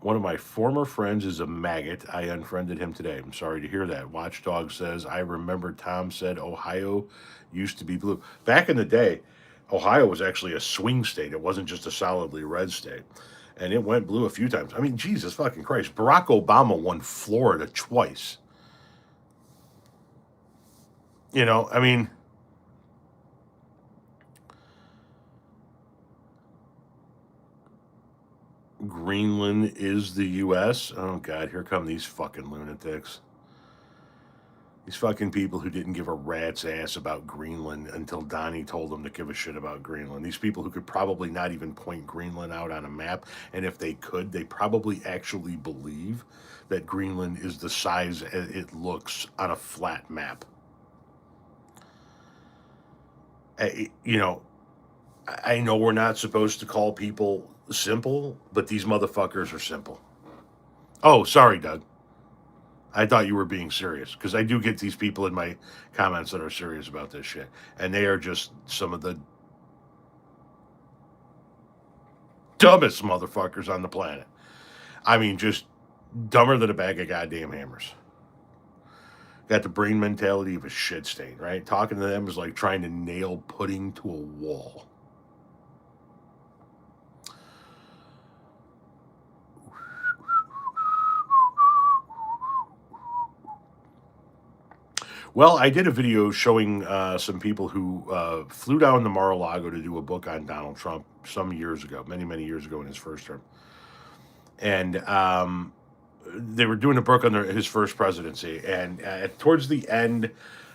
One of my former friends is a maggot. I unfriended him today. I'm sorry to hear that. Watchdog says, I remember Tom said Ohio used to be blue. Back in the day, Ohio was actually a swing state. It wasn't just a solidly red state. And it went blue a few times. I mean, Jesus fucking Christ. Barack Obama won Florida twice. I mean, Greenland is the U.S. Oh, God, here come these fucking lunatics. These fucking people who didn't give a rat's ass about Greenland until Donnie told them to give a shit about Greenland. These people who could probably not even point Greenland out on a map, and if they could, they probably actually believe that Greenland is the size it looks on a flat map. You know, I know we're not supposed to call people simple, but these motherfuckers are simple. Oh, sorry, Doug. I thought you were being serious, because I do get these people in my comments that are serious about this shit, and they are just some of the dumbest motherfuckers on the planet. I mean, just dumber than a bag of goddamn hammers. Got the brain mentality of a shit stain, right? Talking to them is like trying to nail pudding to a wall. Well, I did a video showing some people who flew down to Mar-a-Lago to do a book on Donald Trump some years ago, many, many years ago in his first term. And they were doing a book on his first presidency. And towards the end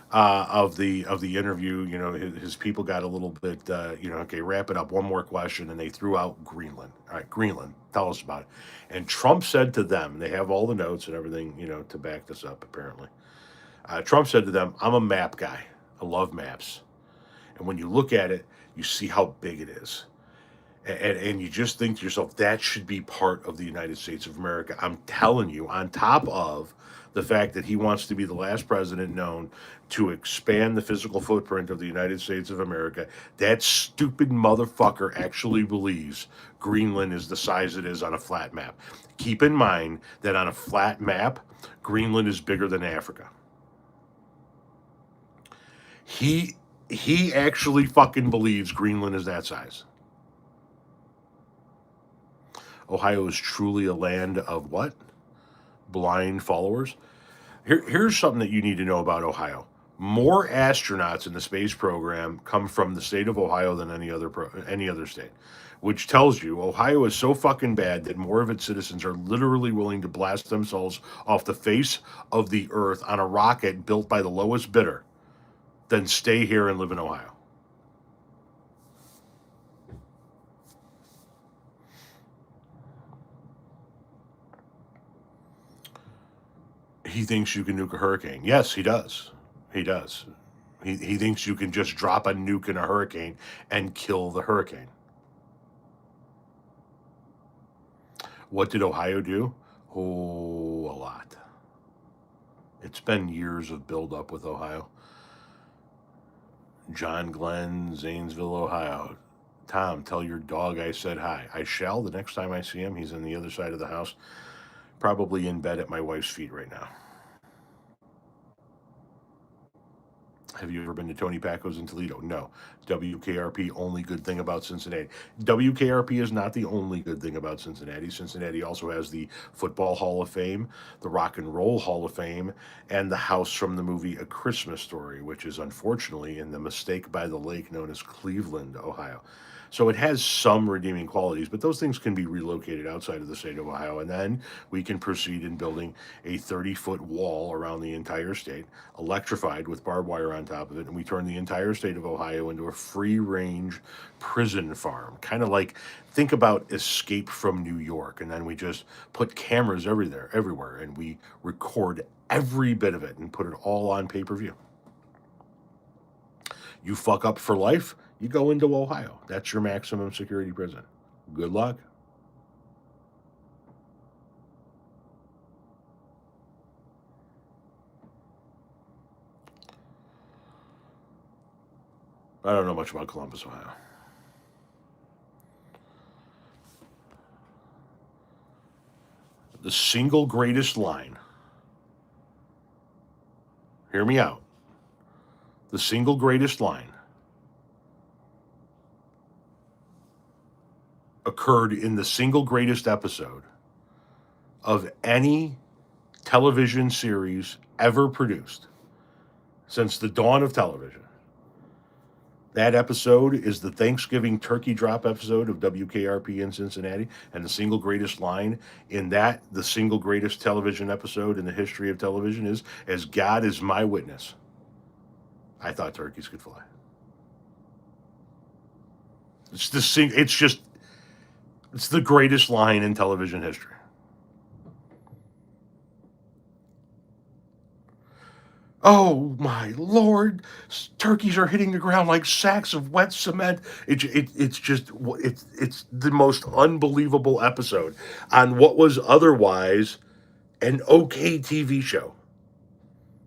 of the interview, you know, his people got a little bit, you know, okay, wrap it up. One more question, and they threw out Greenland. All right, Greenland, tell us about it. And Trump said to them, they have all the notes and everything, you know, to back this up. Apparently, Trump said to them, "I'm a map guy. I love maps, and when you look at it, you see how big it is." And you just think to yourself, that should be part of the United States of America. I'm telling you, on top of the fact that he wants to be the last president known to expand the physical footprint of the United States of America, that stupid motherfucker actually believes Greenland is the size it is on a flat map. Keep in mind that on a flat map, Greenland is bigger than Africa. He actually fucking believes Greenland is that size. Ohio is truly a land of what? Blind followers. Here's something that you need to know about Ohio. More astronauts in the space program come from the state of Ohio than any other state, which tells you Ohio is so fucking bad that more of its citizens are literally willing to blast themselves off the face of the earth on a rocket built by the lowest bidder than stay here and live in Ohio. He thinks you can nuke a hurricane. Yes, he does. He does. He thinks you can just drop a nuke in a hurricane and kill the hurricane. What did Ohio do? Oh, a lot. It's been years of buildup with Ohio. John Glenn, Zanesville, Ohio. Tom, tell your dog I said hi. I shall the next time I see him. He's on the other side of the house, probably in bed at my wife's feet right now. Have you ever been to Tony Paco's in Toledo? No. WKRP, only good thing about Cincinnati. WKRP is not the only good thing about Cincinnati. Cincinnati also has the Football Hall of Fame, the Rock and Roll Hall of Fame, and the house from the movie A Christmas Story, which is unfortunately in the mistake by the lake known as Cleveland, Ohio. So it has some redeeming qualities, but those things can be relocated outside of the state of Ohio. And then we can proceed in building a 30-foot wall around the entire state, electrified with barbed wire on top of it. And we turn the entire state of Ohio into a free-range prison farm. Kind of like, think about Escape from New York. And then we just put cameras everywhere, and we record every bit of it and put it all on pay-per-view. You fuck up for life, you go into Ohio. That's your maximum security prison. Good luck. I don't know much about Columbus, Ohio. The single greatest line, hear me out, the single greatest line occurred in the single greatest episode of any television series ever produced since the dawn of television. That episode is the Thanksgiving turkey drop episode of WKRP in Cincinnati, and the single greatest line in that, the single greatest television episode in the history of television is, "As God is my witness, I thought turkeys could fly." It's it's the greatest line in television history. Oh my Lord! Turkeys are hitting the ground like sacks of wet cement. It's the most unbelievable episode on what was otherwise an okay TV show.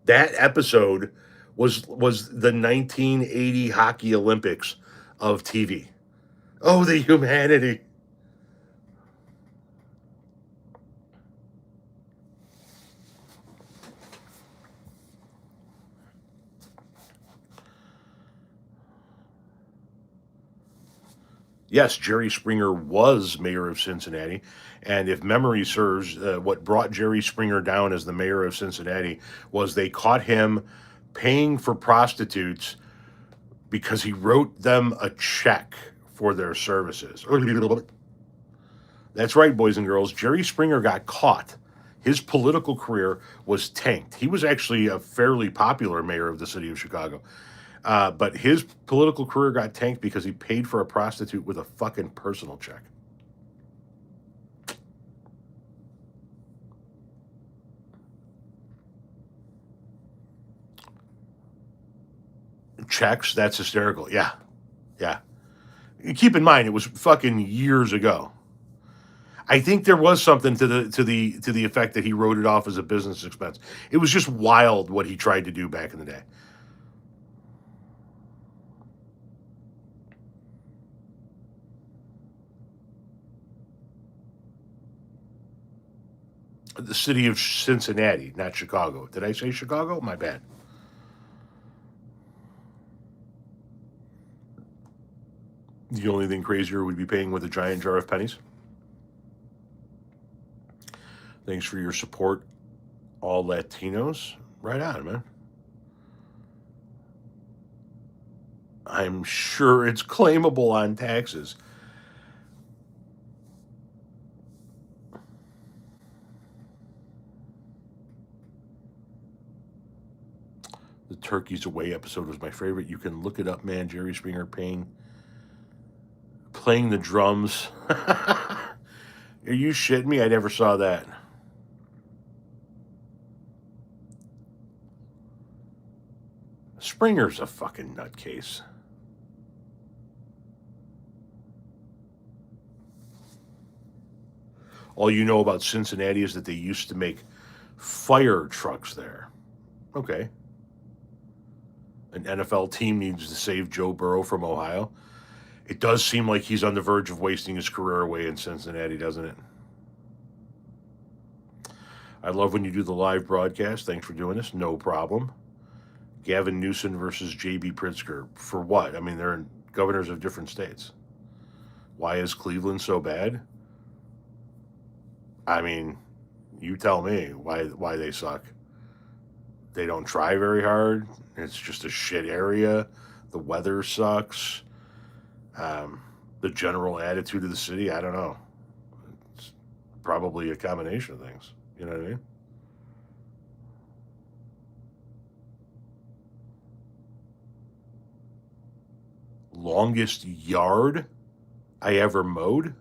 That episode was the 1980 Hockey Olympics of TV. Oh, the humanity! Yes, Jerry Springer was mayor of Cincinnati. And if memory serves, what brought Jerry Springer down as the mayor of Cincinnati was they caught him paying for prostitutes because he wrote them a check for their services. That's right, boys and girls. Jerry Springer got caught. His political career was tanked. He was actually a fairly popular mayor of the city of Chicago. But his political career got tanked because he paid for a prostitute with a fucking personal check. Checks, that's hysterical. Yeah. Yeah. Keep in mind it was fucking years ago. I think there was something to the effect that he wrote it off as a business expense. It was just wild what he tried to do back in the day. The city of Cincinnati, not Chicago. Did I say Chicago? My bad. The only thing crazier would be paying with a giant jar of pennies. Thanks for your support, all Latinos. Right on, man. I'm sure it's claimable on taxes. The Turkeys Away episode was my favorite. You can look it up, man. Jerry Springer playing the drums. Are you shitting me? I never saw that. Springer's a fucking nutcase. All you know about Cincinnati is that they used to make fire trucks there. Okay. An NFL team needs to save Joe Burrow from Ohio. It does seem like he's on the verge of wasting his career away in Cincinnati, doesn't it? I love when you do the live broadcast. Thanks for doing this. No problem. Gavin Newsom versus J.B. Pritzker. For what? I mean, they're governors of different states. Why is Cleveland so bad? I mean, you tell me why they suck. They don't try very hard. It's just a shit area. The weather sucks. The general attitude of the city, I don't know. It's probably a combination of things. You know what I mean? Longest yard I ever mowed?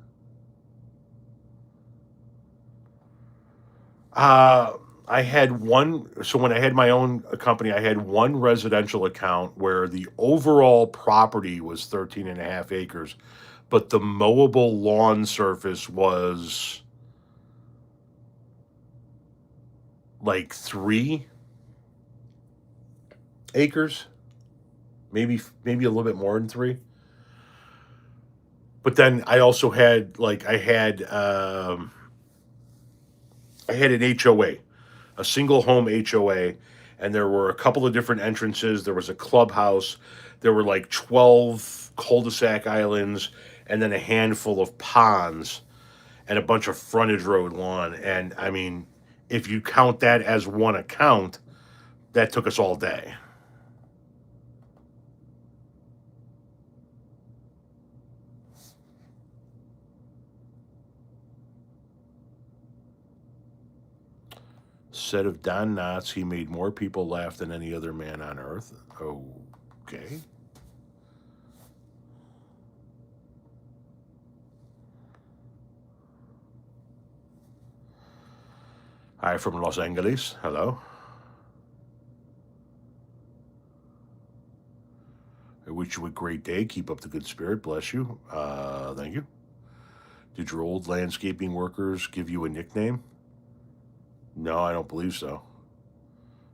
I had one. So when I had my own company, I had one residential account where the overall property was 13 and a half acres, but the mowable lawn surface was like 3 acres, maybe a little bit more than 3. But then I also had I had an HOA, a single home HOA, and there were a couple of different entrances. There was a clubhouse. There were like 12 cul-de-sac islands, and then a handful of ponds, and a bunch of frontage road lawn. And I mean, if you count that as one account, that took us all day. Said of Don Knotts, he made more people laugh than any other man on earth. Okay. Hi from Los Angeles. Hello. I wish you a great day. Keep up the good spirit. Bless you. Thank you. Did your old landscaping workers give you a nickname? No, I don't believe so.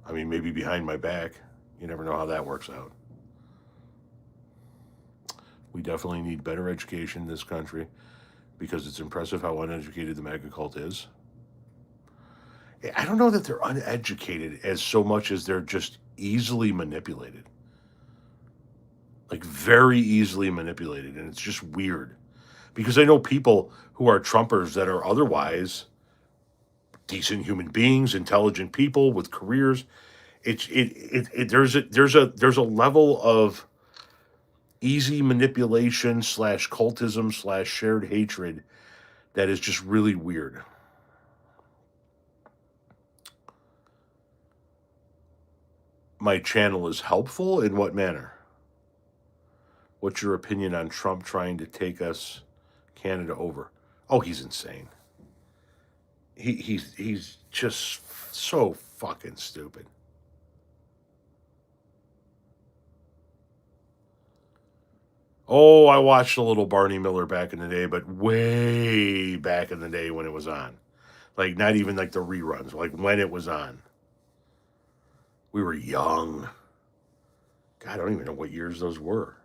I mean, maybe behind my back. You never know how that works out. We definitely need better education in this country because it's impressive how uneducated the MAGA cult is. I don't know that they're uneducated as so much as they're just easily manipulated. Like, very easily manipulated. And it's just weird. Because I know people who are Trumpers that are otherwise decent human beings, intelligent people with careers. There's a level of easy manipulation / cultism / shared hatred that is just really weird. My channel is helpful in what manner? What's your opinion on Trump trying to take us Canada over? Oh, he's insane. He's just so fucking stupid. Oh, I watched a little Barney Miller back in the day, but way back in the day when it was on. Like, not even like the reruns, like when it was on. We were young. God, I don't even know what years those were.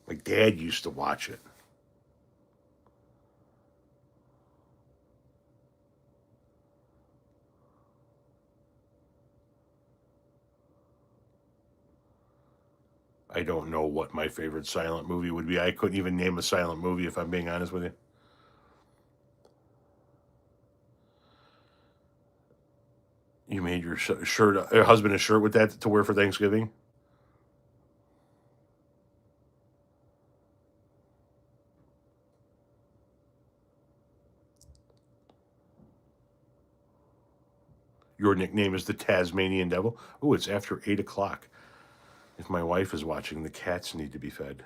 My dad used to watch it. I don't know what my favorite silent movie would be. I couldn't even name a silent movie if I'm being honest with you. You made your husband a shirt with that to wear for Thanksgiving? Your nickname is the Tasmanian Devil? Oh, it's after 8 o'clock. If my wife is watching, the cats need to be fed.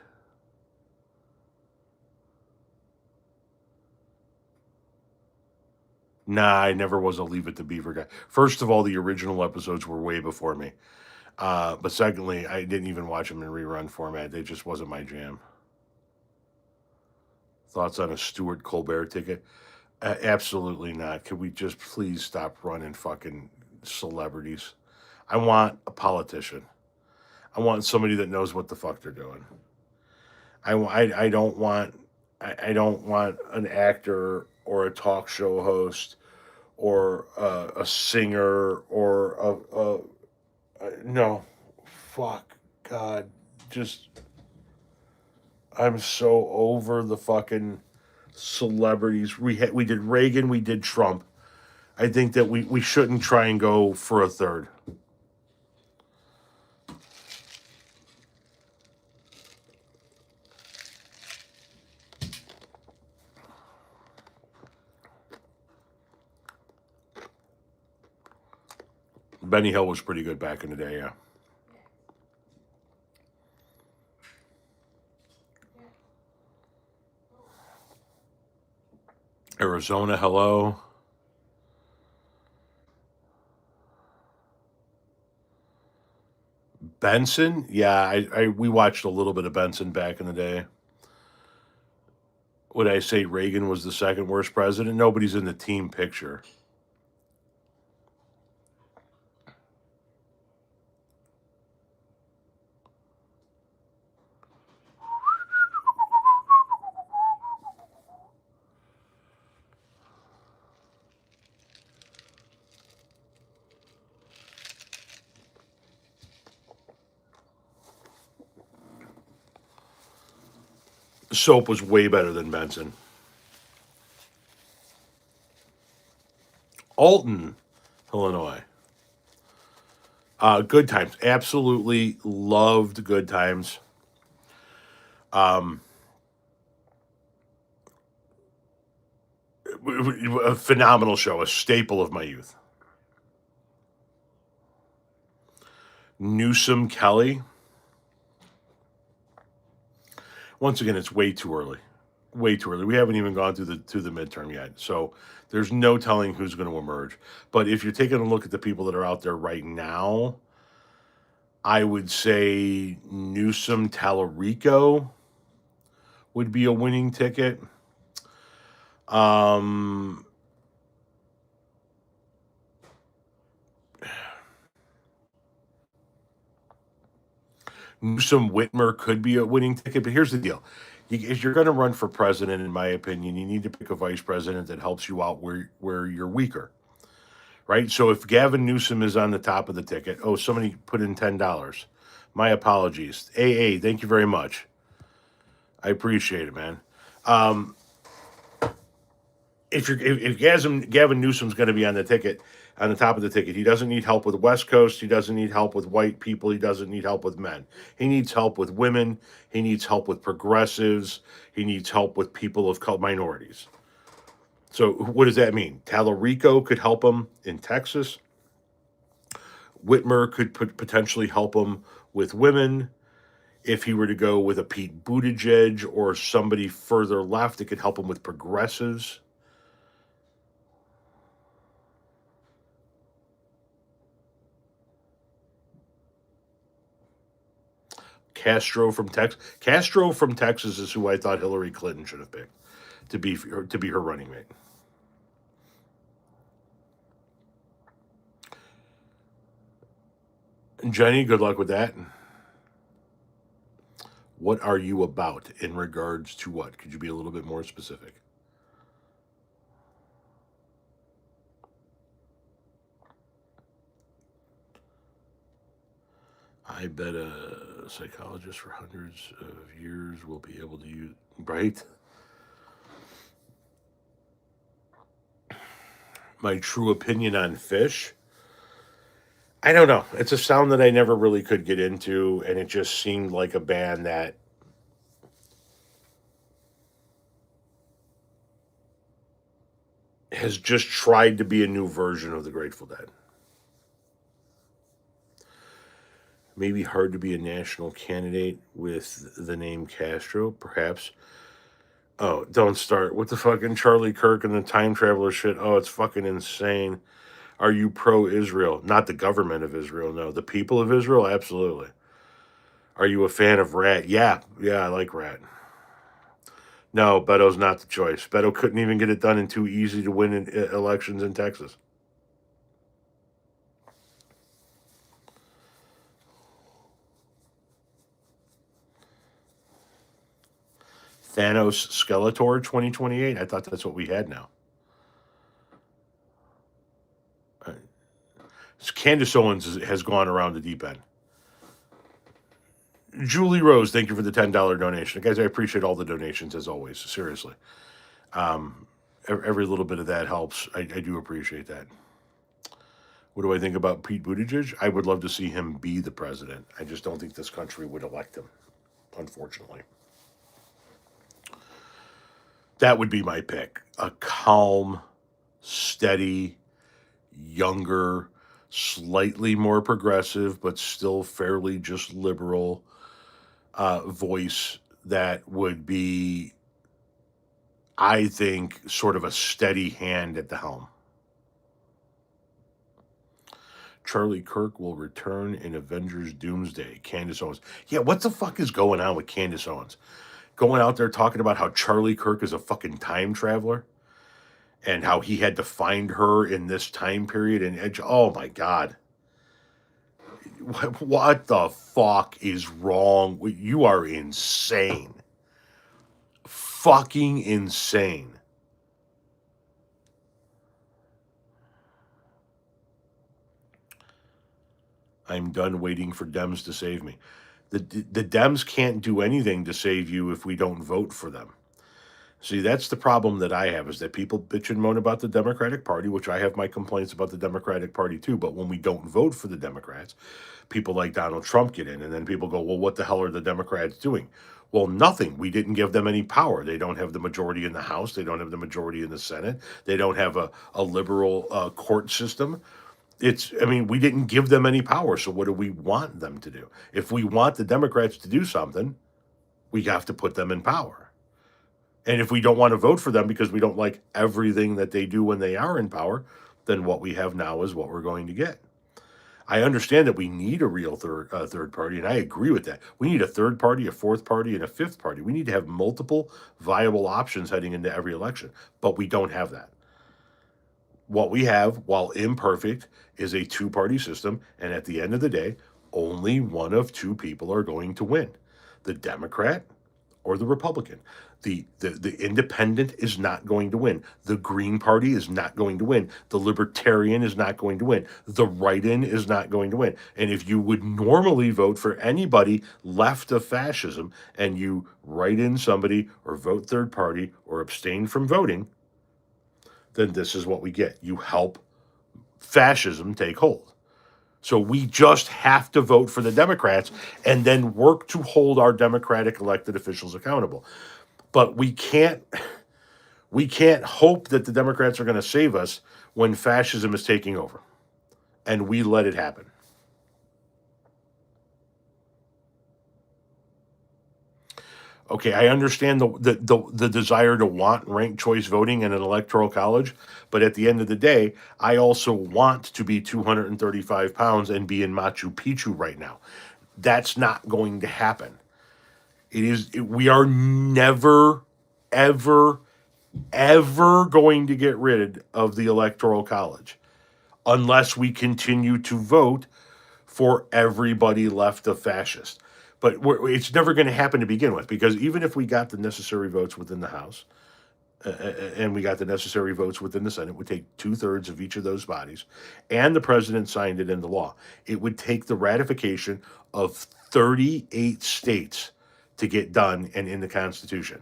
Nah, I never was a Leave It to Beaver guy. First of all, the original episodes were way before me. But secondly, I didn't even watch them in rerun format. They just wasn't my jam. Thoughts on a Stuart Colbert ticket? Absolutely not. Could we just please stop running fucking celebrities? I want a politician. I want somebody that knows what the fuck they're doing. I don't want an actor or a talk show host or a singer or no, fuck, God, just I'm so over the fucking celebrities. We did Reagan, we did Trump. I think that we shouldn't try and go for a third. Benny Hill was pretty good back in the day, yeah. Arizona, hello. Benson, yeah, we watched a little bit of Benson back in the day. Would I say Reagan was the second worst president? Nobody's in the team picture. Soap was way better than Benson. Alton, Illinois. Good Times. Absolutely loved Good Times. A phenomenal show, a staple of my youth. Newsom Kelly. Once again, it's way too early. Way too early. We haven't even gone through the midterm yet. So there's no telling who's going to emerge. But if you're taking a look at the people that are out there right now, I would say Newsom Tallarico would be a winning ticket. Um, Newsom Whitmer could be a winning ticket, but here's the deal. If you're going to run for president, in my opinion, you need to pick a vice president that helps you out where you're weaker, right? So if Gavin Newsom is on the top of the ticket, oh, somebody put in $10. My apologies. AA, thank you very much. I appreciate it, man. If Gavin Newsom's going to be on the ticket, on the top of the ticket, he doesn't need help with the West Coast. He doesn't need help with white people. He doesn't need help with men. He needs help with women. He needs help with progressives. He needs help with people of color, minorities. So what does that mean? Tallarico could help him in Texas. Whitmer could potentially help him with women. If he were to go with a Pete Buttigieg or somebody further left, it could help him with progressives. Castro from Texas is who I thought Hillary Clinton should have picked to be her running mate. Jenny, good luck with that. What are you about in regards to what? Could you be a little bit more specific? I bet a psychologist for hundreds of years will be able to use, right? My true opinion on fish. I don't know. It's a sound that I never really could get into, and it just seemed like a band that has just tried to be a new version of the Grateful Dead. Maybe hard to be a national candidate with the name Castro, perhaps. Oh, don't start with the fucking Charlie Kirk and the time traveler shit. Oh, it's fucking insane. Are you pro Israel? Not the government of Israel, no. The people of Israel? Absolutely. Are you a fan of Rat? Yeah, I like Rat. No, Beto's not the choice. Beto couldn't even get it done in too easy to win elections in Texas. Thanos Skeletor 2028. I thought that's what we had now. Candace Owens has gone around the deep end. Julie Rose, thank you for the $10 donation. Guys, I appreciate all the donations as always. Seriously. Every little bit of that helps. I do appreciate that. What do I think about Pete Buttigieg? I would love to see him be the president. I just don't think this country would elect him, unfortunately. That would be my pick. A calm, steady, younger, slightly more progressive, but still fairly just liberal voice that would be, I think, sort of a steady hand at the helm. Charlie Kirk will return in Avengers Doomsday. Candace Owens. Yeah, what the fuck is going on with Candace Owens? Going out there talking about how Charlie Kirk is a fucking time traveler and how he had to find her in this time period. And oh my God. What the fuck is wrong? You are insane. Fucking insane. I'm done waiting for Dems to save me. The Dems can't do anything to save you if we don't vote for them. See, that's the problem that I have is that people bitch and moan about the Democratic Party, which I have my complaints about the Democratic Party too. But when we don't vote for the Democrats, people like Donald Trump get in, and then people go, well, what the hell are the Democrats doing? Well, nothing. We didn't give them any power. They don't have the majority in the House. They don't have the majority in the Senate. They don't have a liberal court system. We didn't give them any power, so what do we want them to do? If we want the Democrats to do something, we have to put them in power. And if we don't want to vote for them because we don't like everything that they do when they are in power, then what we have now is what we're going to get. I understand that we need a real third party, and I agree with that. We need a third party, a fourth party, and a fifth party. We need to have multiple viable options heading into every election, but we don't have that. What we have, while imperfect, is a two-party system, and at the end of the day, only one of two people are going to win: the Democrat or the Republican. The independent is not going to win. The Green Party is not going to win. The Libertarian is not going to win. The write-in is not going to win. And if you would normally vote for anybody left of fascism and you write in somebody or vote third party or abstain from voting, then this is what we get. You help fascism take hold. So we just have to vote for the Democrats and then work to hold our Democratic elected officials accountable. But we can't hope that the Democrats are going to save us when fascism is taking over, and we let it happen. Okay, I understand the desire to want ranked choice voting in an electoral college, but at the end of the day, I also want to be 235 pounds and be in Machu Picchu right now. That's not going to happen. We are never, ever, ever going to get rid of the Electoral College unless we continue to vote for everybody left of fascist. But it's never going to happen to begin with, because even if we got the necessary votes within the House and we got the necessary votes within the Senate, it would take 2/3 of each of those bodies, and the president signed it into law. It would take the ratification of 38 states to get done and in the Constitution.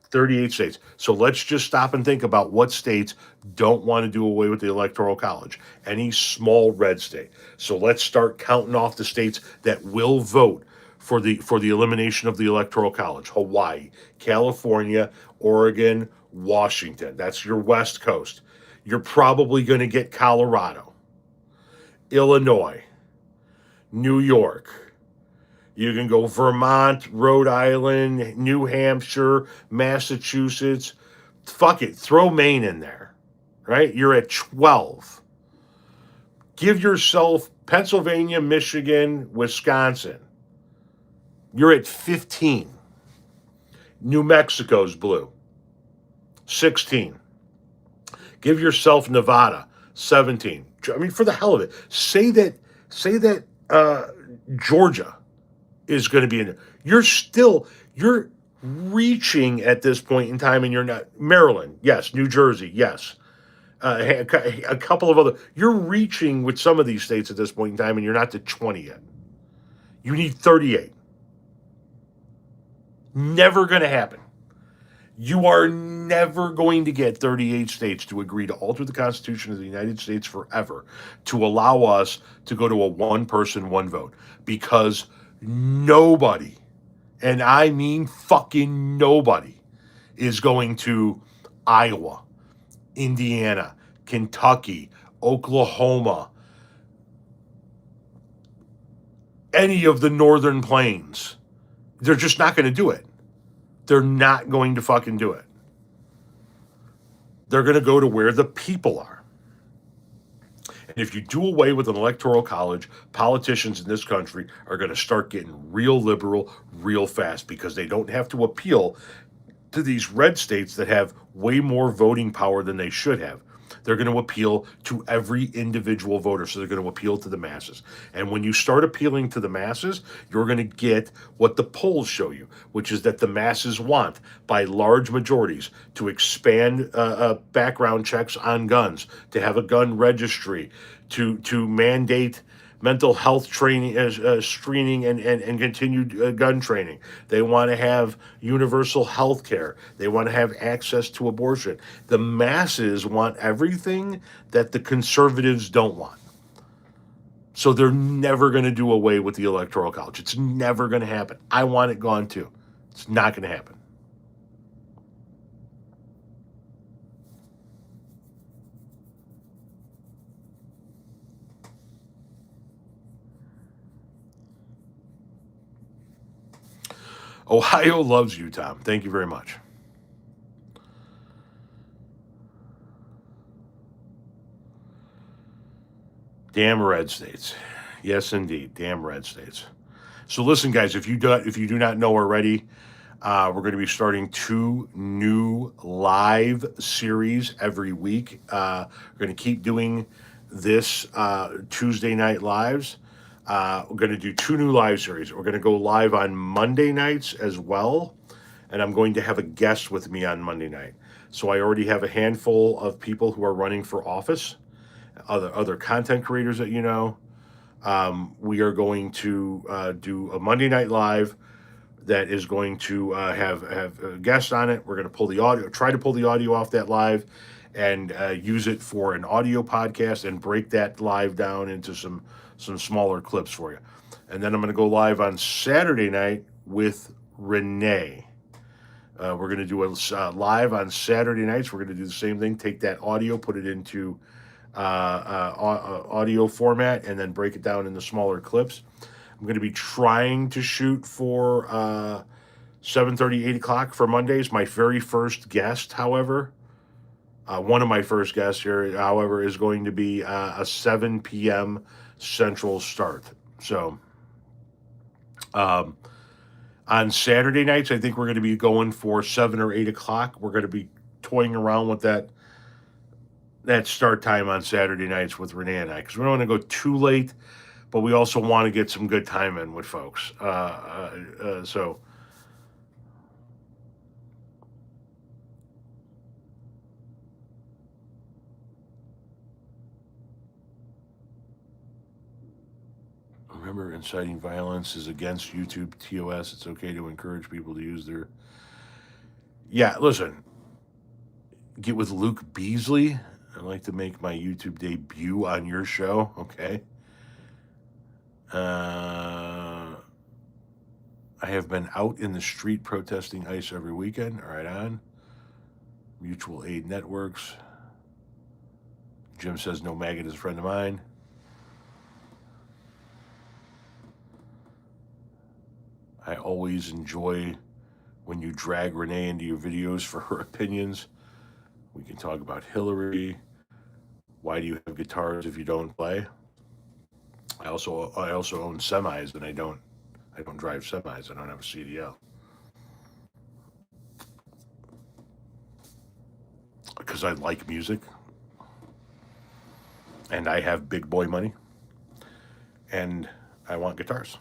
38 states. So let's just stop and think about what states don't want to do away with the Electoral College. Any small red state. So let's start counting off the states that will vote for the elimination of the Electoral College. Hawaii, California, Oregon, Washington. That's your West Coast. You're probably going to get Colorado, Illinois, New York. You can go Vermont, Rhode Island, New Hampshire, Massachusetts. Fuck it, throw Maine in there, right? You're at 12. Give yourself Pennsylvania, Michigan, Wisconsin. You're at 15. New Mexico's blue. 16. Give yourself Nevada, 17. I mean, for the hell of it, say that Georgia is going to be in there. You're reaching at this point in time, and you're not. Maryland, yes. New Jersey, yes. A couple of other. You're reaching with some of these states at this point in time, and you're not to 20 yet. You need 38. Never going to happen. You are never going to get 38 states to agree to alter the Constitution of the United States forever to allow us to go to a one-person, one-vote. Because nobody, and I mean fucking nobody, is going to Iowa, Indiana, Kentucky, Oklahoma, any of the northern plains. They're just not going to do it. They're not going to fucking do it. They're going to go to where the people are. And if you do away with an electoral college, politicians in this country are going to start getting real liberal real fast, because they don't have to appeal to these red states that have way more voting power than they should have. They're going to appeal to every individual voter, so they're going to appeal to the masses. And when you start appealing to the masses, you're going to get what the polls show you, which is that the masses want, by large majorities, to expand background checks on guns, to have a gun registry, to mandate mental health training, screening, and continued gun training. They want to have universal health care. They want to have access to abortion. The masses want everything that the conservatives don't want. So they're never going to do away with the Electoral College. It's never going to happen. I want it gone too. It's not going to happen. Ohio loves you, Tom. Thank you very much. Damn red states. Yes, indeed. Damn red states. So listen, guys, if you do not know already, we're going to be starting 2 new live series every week. We're going to keep doing this Tuesday night lives. We're going to do 2 new live series. We're going to go live on Monday nights as well, and I'm going to have a guest with me on Monday night. So I already have a handful of people who are running for office, other content creators that you know. We are going to do a Monday night live that is going to have a guest on it. We're going to pull the audio, try to pull the audio off that live, and use it for an audio podcast and break that live down into some smaller clips for you. And then I'm going to go live on Saturday night with Renee. We're going to do a live on Saturday nights. We're going to do the same thing. Take that audio, put it into audio format, and then break it down into smaller clips. I'm going to be trying to shoot for 7:30, 8 o'clock for Mondays. My very first guest, however, one of my first guests here, however, is going to be a 7 p.m. Central start. So on Saturday nights, I think we're going to be going for 7 or 8 o'clock. We're going to be toying around with that start time on Saturday nights with Renee and I, because we don't want to go too late, but we also want to get some good time in with folks. So remember, inciting violence is against YouTube TOS. It's okay to encourage people to use their... Yeah, listen, get with Luke Beasley. I'd like to make my YouTube debut on your show. Okay. I have been out in the street protesting ICE every weekend. Right on. Mutual aid networks. Jim says no maggot is a friend of mine. I always enjoy when you drag Renee into your videos for her opinions. We can talk about Hillary. Why do you have guitars if you don't play? I also own semis, and I don't drive semis. I don't have a CDL because I like music, and I have big boy money, and I want guitars.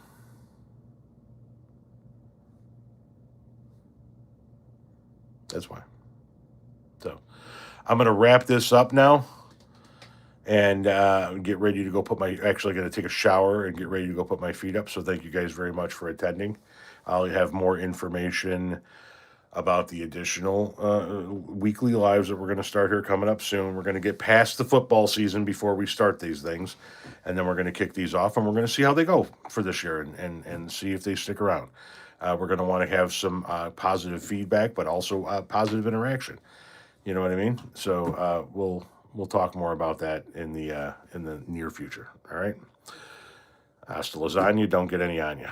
That's why. So I'm going to wrap this up now and get ready to go actually going to take a shower and get ready to go put my feet up. So thank you guys very much for attending. I'll have more information about the additional weekly lives that we're going to start here coming up soon. We're going to get past the football season before we start these things, and then we're going to kick these off, and we're going to see how they go for this year and see if they stick around. We're going to want to have some positive feedback, but also positive interaction. You know what I mean? So we'll talk more about that in the near future. All right. Hasta lasagna. Don't get any on you.